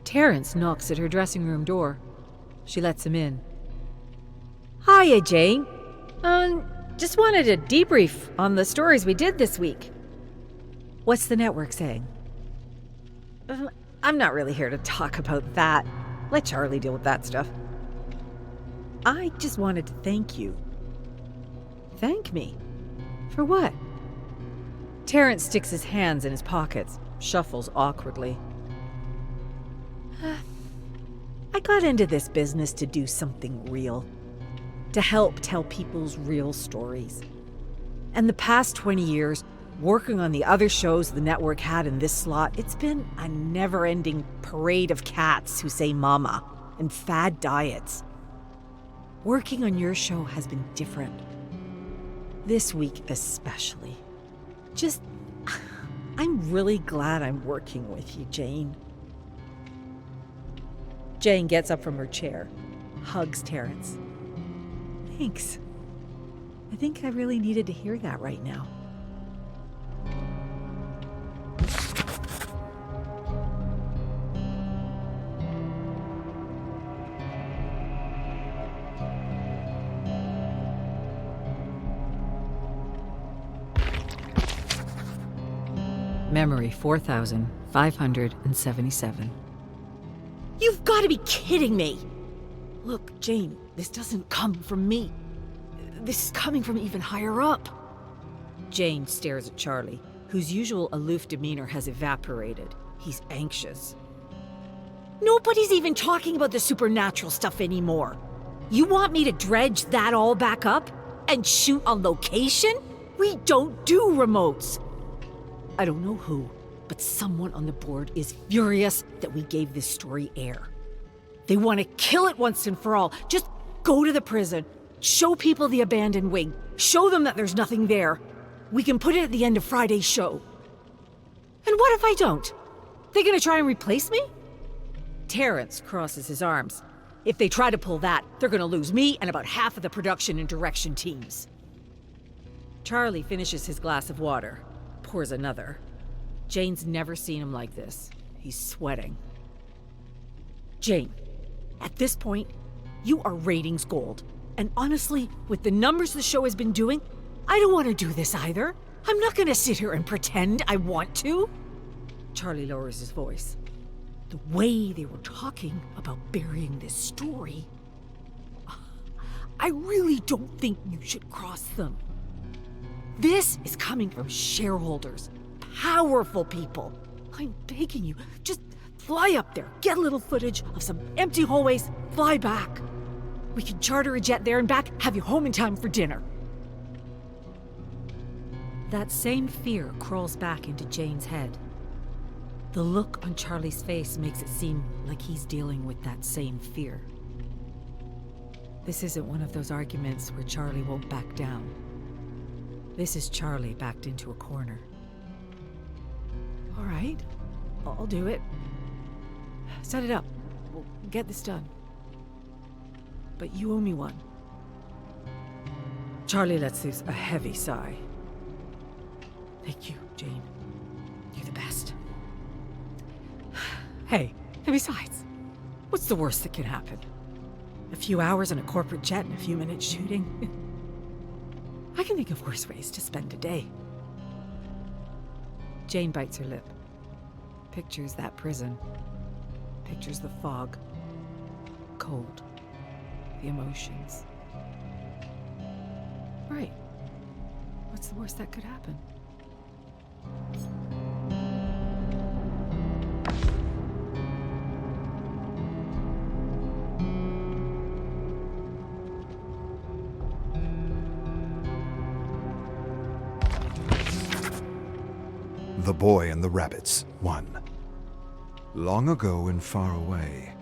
Terrence knocks at her dressing room door. She lets him in. Hiya, Jane. Just wanted a debrief on the stories we did this week. What's the network saying? I'm not really here to talk about that. Let Charlie deal with that stuff. I just wanted to thank you. Thank me? For what? Terrence sticks his hands in his pockets, shuffles awkwardly. I got into this business to do something real. To help tell people's real stories. And the past 20 years, working on the other shows the network had in this slot, it's been a never-ending parade of cats who say mama and fad diets. Working on your show has been different. This week especially. I'm really glad I'm working with you, Jane. Jane gets up from her chair, hugs Terrence. Thanks. I think I really needed to hear that right now. Memory 4,577. You've got to be kidding me! Look, Jane, this doesn't come from me. This is coming from even higher up. Jane stares at Charlie, whose usual aloof demeanor has evaporated. He's anxious. Nobody's even talking about the supernatural stuff anymore. You want me to dredge that all back up? And shoot on location? We don't do remotes. I don't know who, but someone on the board is furious that we gave this story air. They want to kill it once and for all. Just go to the prison, show people the abandoned wing, show them that there's nothing there. We can put it at the end of Friday's show. And what if I don't? They gonna try and replace me? Terrence crosses his arms. If they try to pull that, they're gonna lose me and about half of the production and direction teams. Charlie finishes his glass of water, pours another. Jane's never seen him like this. He's sweating. Jane, at this point, you are ratings gold. And honestly, with the numbers the show has been doing, I don't want to do this either. I'm not going to sit here and pretend I want to. Charlie lowers his voice. The way they were talking about burying this story, I really don't think you should cross them. This is coming from shareholders, powerful people. I'm begging you, just fly up there, get a little footage of some empty hallways, fly back. We can charter a jet there and back, have you home in time for dinner. That same fear crawls back into Jane's head. The look on Charlie's face makes it seem like he's dealing with that same fear. This isn't one of those arguments where Charlie won't back down. This is Charlie backed into a corner. All right, I'll do it. Set it up. We'll get this done. But you owe me one. Charlie lets loose a heavy sigh. Thank you, Jane. You're the best. Hey, and besides, what's the worst that can happen? A few hours on a corporate jet and a few minutes shooting? I can think of worse ways to spend a day. Jane bites her lip. Pictures that prison. Pictures the fog. Cold. The emotions. Right. What's the worst that could happen? The Boy and the Rabbits 1. Long ago and far away,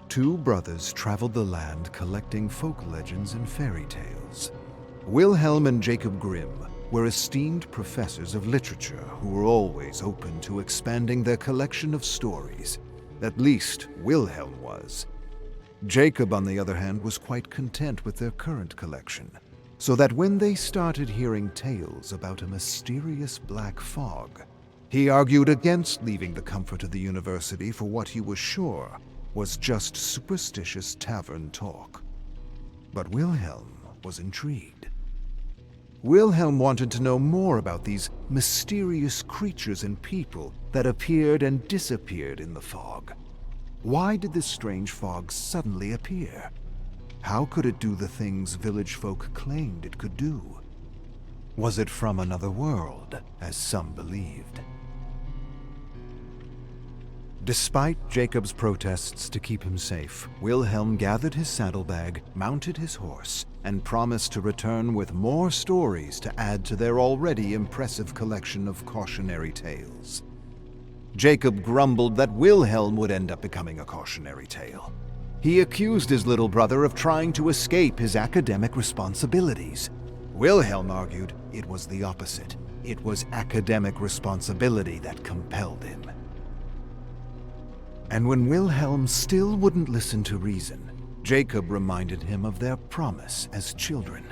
two brothers traveled the land collecting folk legends and fairy tales. Wilhelm and Jacob Grimm were esteemed professors of literature who were always open to expanding their collection of stories. At least, Wilhelm was. Jacob, on the other hand, was quite content with their current collection, so that when they started hearing tales about a mysterious black fog, he argued against leaving the comfort of the university for what he was sure was just superstitious tavern talk. But Wilhelm was intrigued. Wilhelm wanted to know more about these mysterious creatures and people that appeared and disappeared in the fog. Why did this strange fog suddenly appear? How could it do the things village folk claimed it could do? Was it from another world, as some believed? Despite Jacob's protests to keep him safe, Wilhelm gathered his saddlebag, mounted his horse, and promised to return with more stories to add to their already impressive collection of cautionary tales. Jacob grumbled that Wilhelm would end up becoming a cautionary tale. He accused his little brother of trying to escape his academic responsibilities. Wilhelm argued it was the opposite. It was academic responsibility that compelled him. And when Wilhelm still wouldn't listen to reason, Jacob reminded him of their promise as children.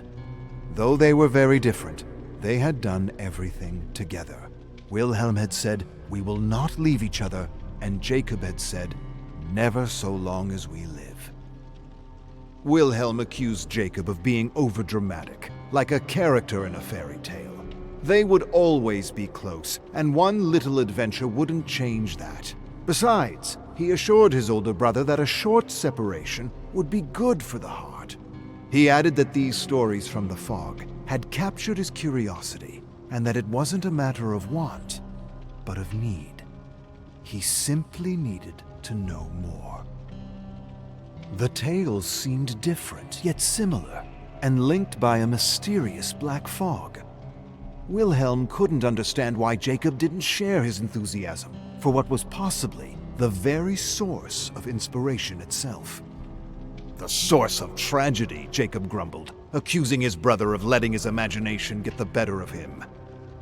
Though they were very different, they had done everything together. Wilhelm had said, "We will not leave each other," and Jacob had said, "Never so long as we live." Wilhelm accused Jacob of being overdramatic, like a character in a fairy tale. They would always be close, and one little adventure wouldn't change that. Besides, he assured his older brother that a short separation would be good for the heart. He added that these stories from the fog had captured his curiosity, and that it wasn't a matter of want, but of need. He simply needed to know more. The tales seemed different, yet similar, and linked by a mysterious black fog. Wilhelm couldn't understand why Jacob didn't share his enthusiasm for what was possibly the very source of inspiration itself. "The source of tragedy," Jacob grumbled, accusing his brother of letting his imagination get the better of him.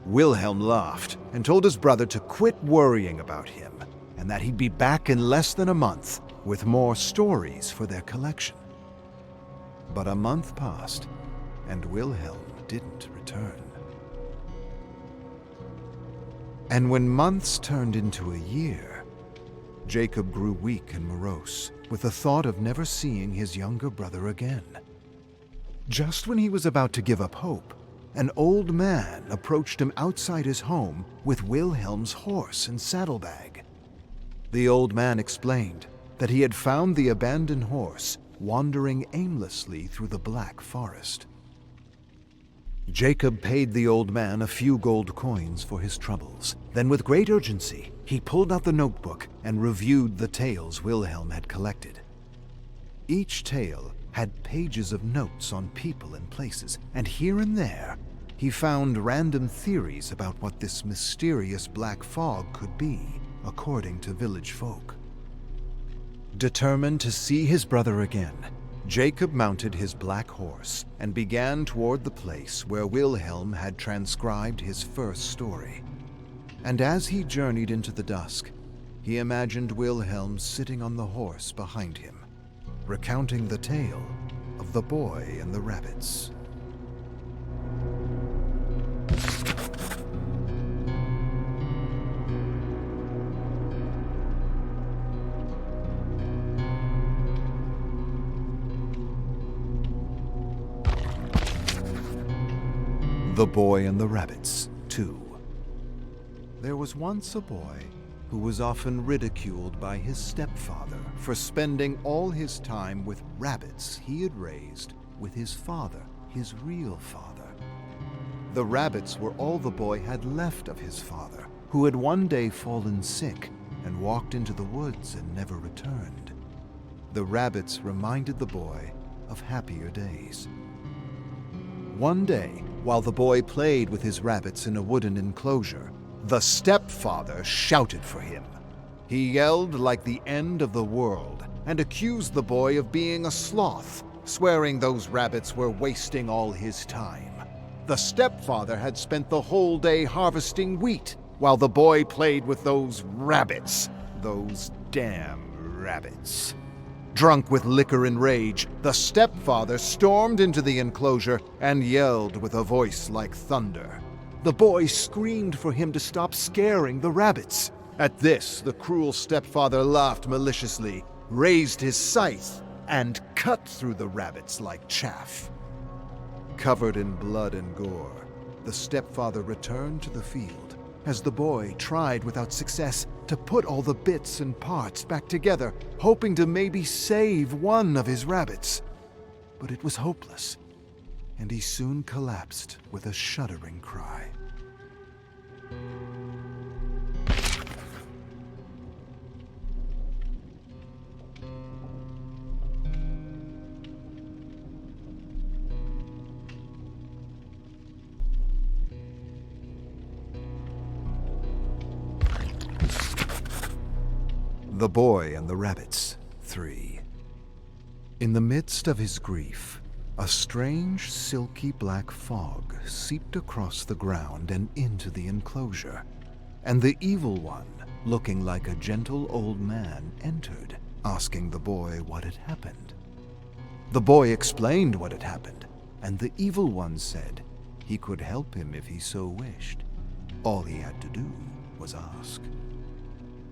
Wilhelm laughed and told his brother to quit worrying about him, and that he'd be back in less than a month with more stories for their collection. But a month passed, and Wilhelm didn't return. And when months turned into a year, Jacob grew weak and morose, with the thought of never seeing his younger brother again. Just when he was about to give up hope, an old man approached him outside his home with Wilhelm's horse and saddlebag. The old man explained that he had found the abandoned horse wandering aimlessly through the black forest. Jacob paid the old man a few gold coins for his troubles. Then, with great urgency, he pulled out the notebook and reviewed the tales Wilhelm had collected. Each tale had pages of notes on people and places, and here and there, he found random theories about what this mysterious black fog could be, according to village folk. Determined to see his brother again, Jacob mounted his black horse and began toward the place where Wilhelm had transcribed his first story. And as he journeyed into the dusk, he imagined Wilhelm sitting on the horse behind him, recounting the tale of the boy and the rabbits. The Boy and the Rabbits, 2. There was once a boy who was often ridiculed by his stepfather for spending all his time with rabbits he had raised with his father, his real father. The rabbits were all the boy had left of his father, who had one day fallen sick and walked into the woods and never returned. The rabbits reminded the boy of happier days. One day, while the boy played with his rabbits in a wooden enclosure, the stepfather shouted for him. He yelled like the end of the world and accused the boy of being a sloth, swearing those rabbits were wasting all his time. The stepfather had spent the whole day harvesting wheat while the boy played with those rabbits, those Damn rabbits. Drunk with liquor and rage, the stepfather stormed into the enclosure and yelled with a voice like thunder. The boy screamed for him to stop scaring the rabbits. At this, the cruel stepfather laughed maliciously, raised his scythe, and cut through the rabbits like chaff. Covered in blood and gore, the stepfather returned to the field as the boy tried without success to put all the bits and parts back together, hoping to maybe save one of his rabbits. But it was hopeless, and he soon collapsed with a shuddering cry. The Boy and the Rabbits, 3. In the midst of his grief, a strange, silky black fog seeped across the ground and into the enclosure, and the Evil One, looking like a gentle old man, entered, asking the boy what had happened. The boy explained what had happened, and the Evil One said he could help him if he so wished. All he had to do was ask.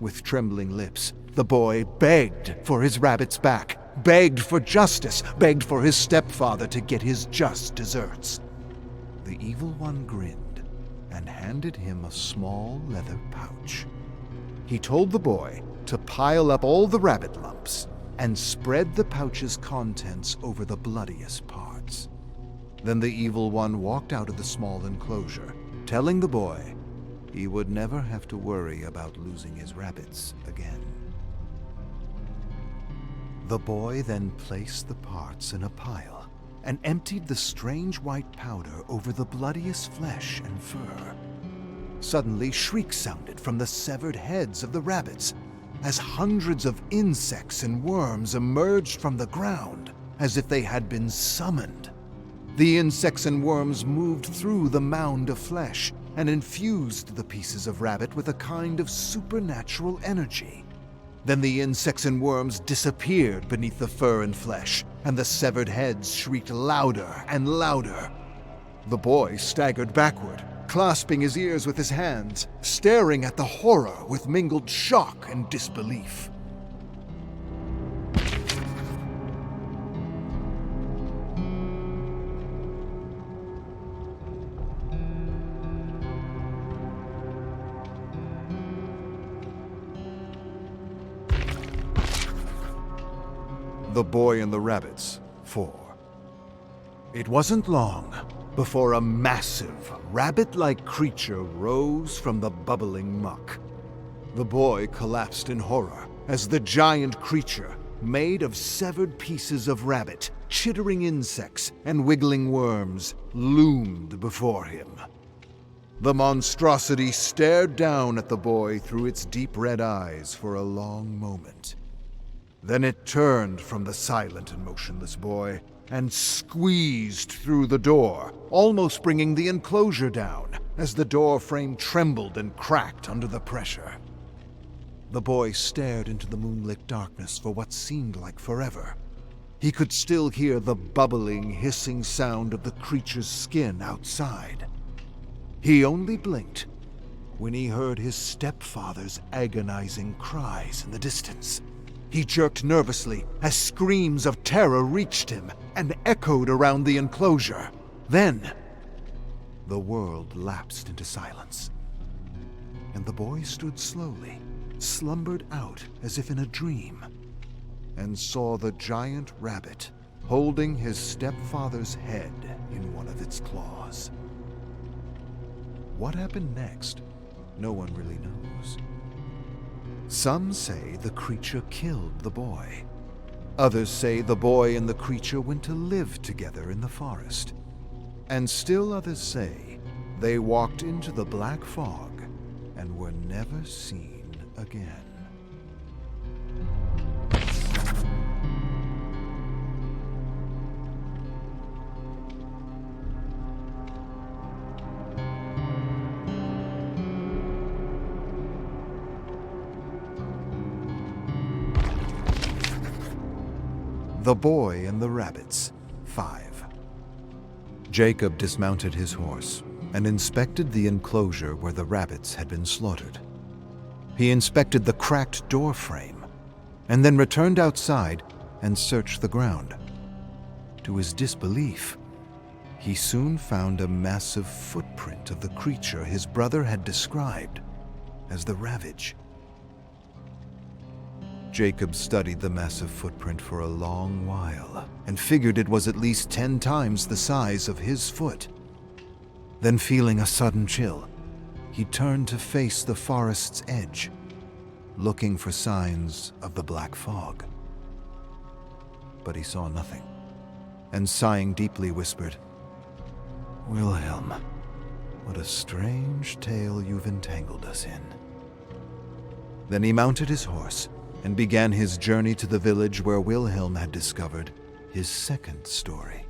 With trembling lips, the boy begged for his rabbits back, begged for justice, begged for his stepfather to get his just deserts. The Evil One grinned and handed him a small leather pouch. He told the boy to pile up all the rabbit lumps and spread the pouch's contents over the bloodiest parts. Then the Evil One walked out of the small enclosure, telling the boy he would never have to worry about losing his rabbits again. The boy then placed the parts in a pile and emptied the strange white powder over the bloodiest flesh and fur. Suddenly, shrieks sounded from the severed heads of the rabbits as hundreds of insects and worms emerged from the ground as if they had been summoned. The insects and worms moved through the mound of flesh and infused the pieces of rabbit with a kind of supernatural energy. Then the insects and worms disappeared beneath the fur and flesh, and the severed heads shrieked louder and louder. The boy staggered backward, clasping his ears with his hands, staring at the horror with mingled shock and disbelief. The Boy and the Rabbits, 4. It wasn't long before a massive, rabbit-like creature rose from the bubbling muck. The boy collapsed in horror as the giant creature, made of severed pieces of rabbit, chittering insects, and wiggling worms, loomed before him. The monstrosity stared down at the boy through its deep red eyes for a long moment. Then it turned from the silent and motionless boy and squeezed through the door, almost bringing the enclosure down as the door frame trembled and cracked under the pressure. The boy stared into the moonlit darkness for what seemed like forever. He could still hear the bubbling, hissing sound of the creature's skin outside. He only blinked when he heard his stepfather's agonizing cries in the distance. He jerked nervously as screams of terror reached him and echoed around the enclosure. Then, the world lapsed into silence, and the boy stood slowly, slumbered out as if in a dream, and saw the giant rabbit holding his stepfather's head in one of its claws. What happened next, no one really knows. Some say the creature killed the boy. Others say the boy and the creature went to live together in the forest. And still others say they walked into the black fog and were never seen again. The Boy and the Rabbits, 5. Jacob dismounted his horse and inspected the enclosure where the rabbits had been slaughtered. He inspected the cracked door frame and then returned outside and searched the ground. To his disbelief, he soon found a massive footprint of the creature his brother had described as the Ravage. Jacob studied the massive footprint for a long while and figured it was at least 10 times the size of his foot. Then, feeling a sudden chill, he turned to face the forest's edge, looking for signs of the black fog. But he saw nothing, and sighing deeply whispered, "Wilhelm, what a strange tale you've entangled us in." Then he mounted his horse and began his journey to the village where Wilhelm had discovered his second story.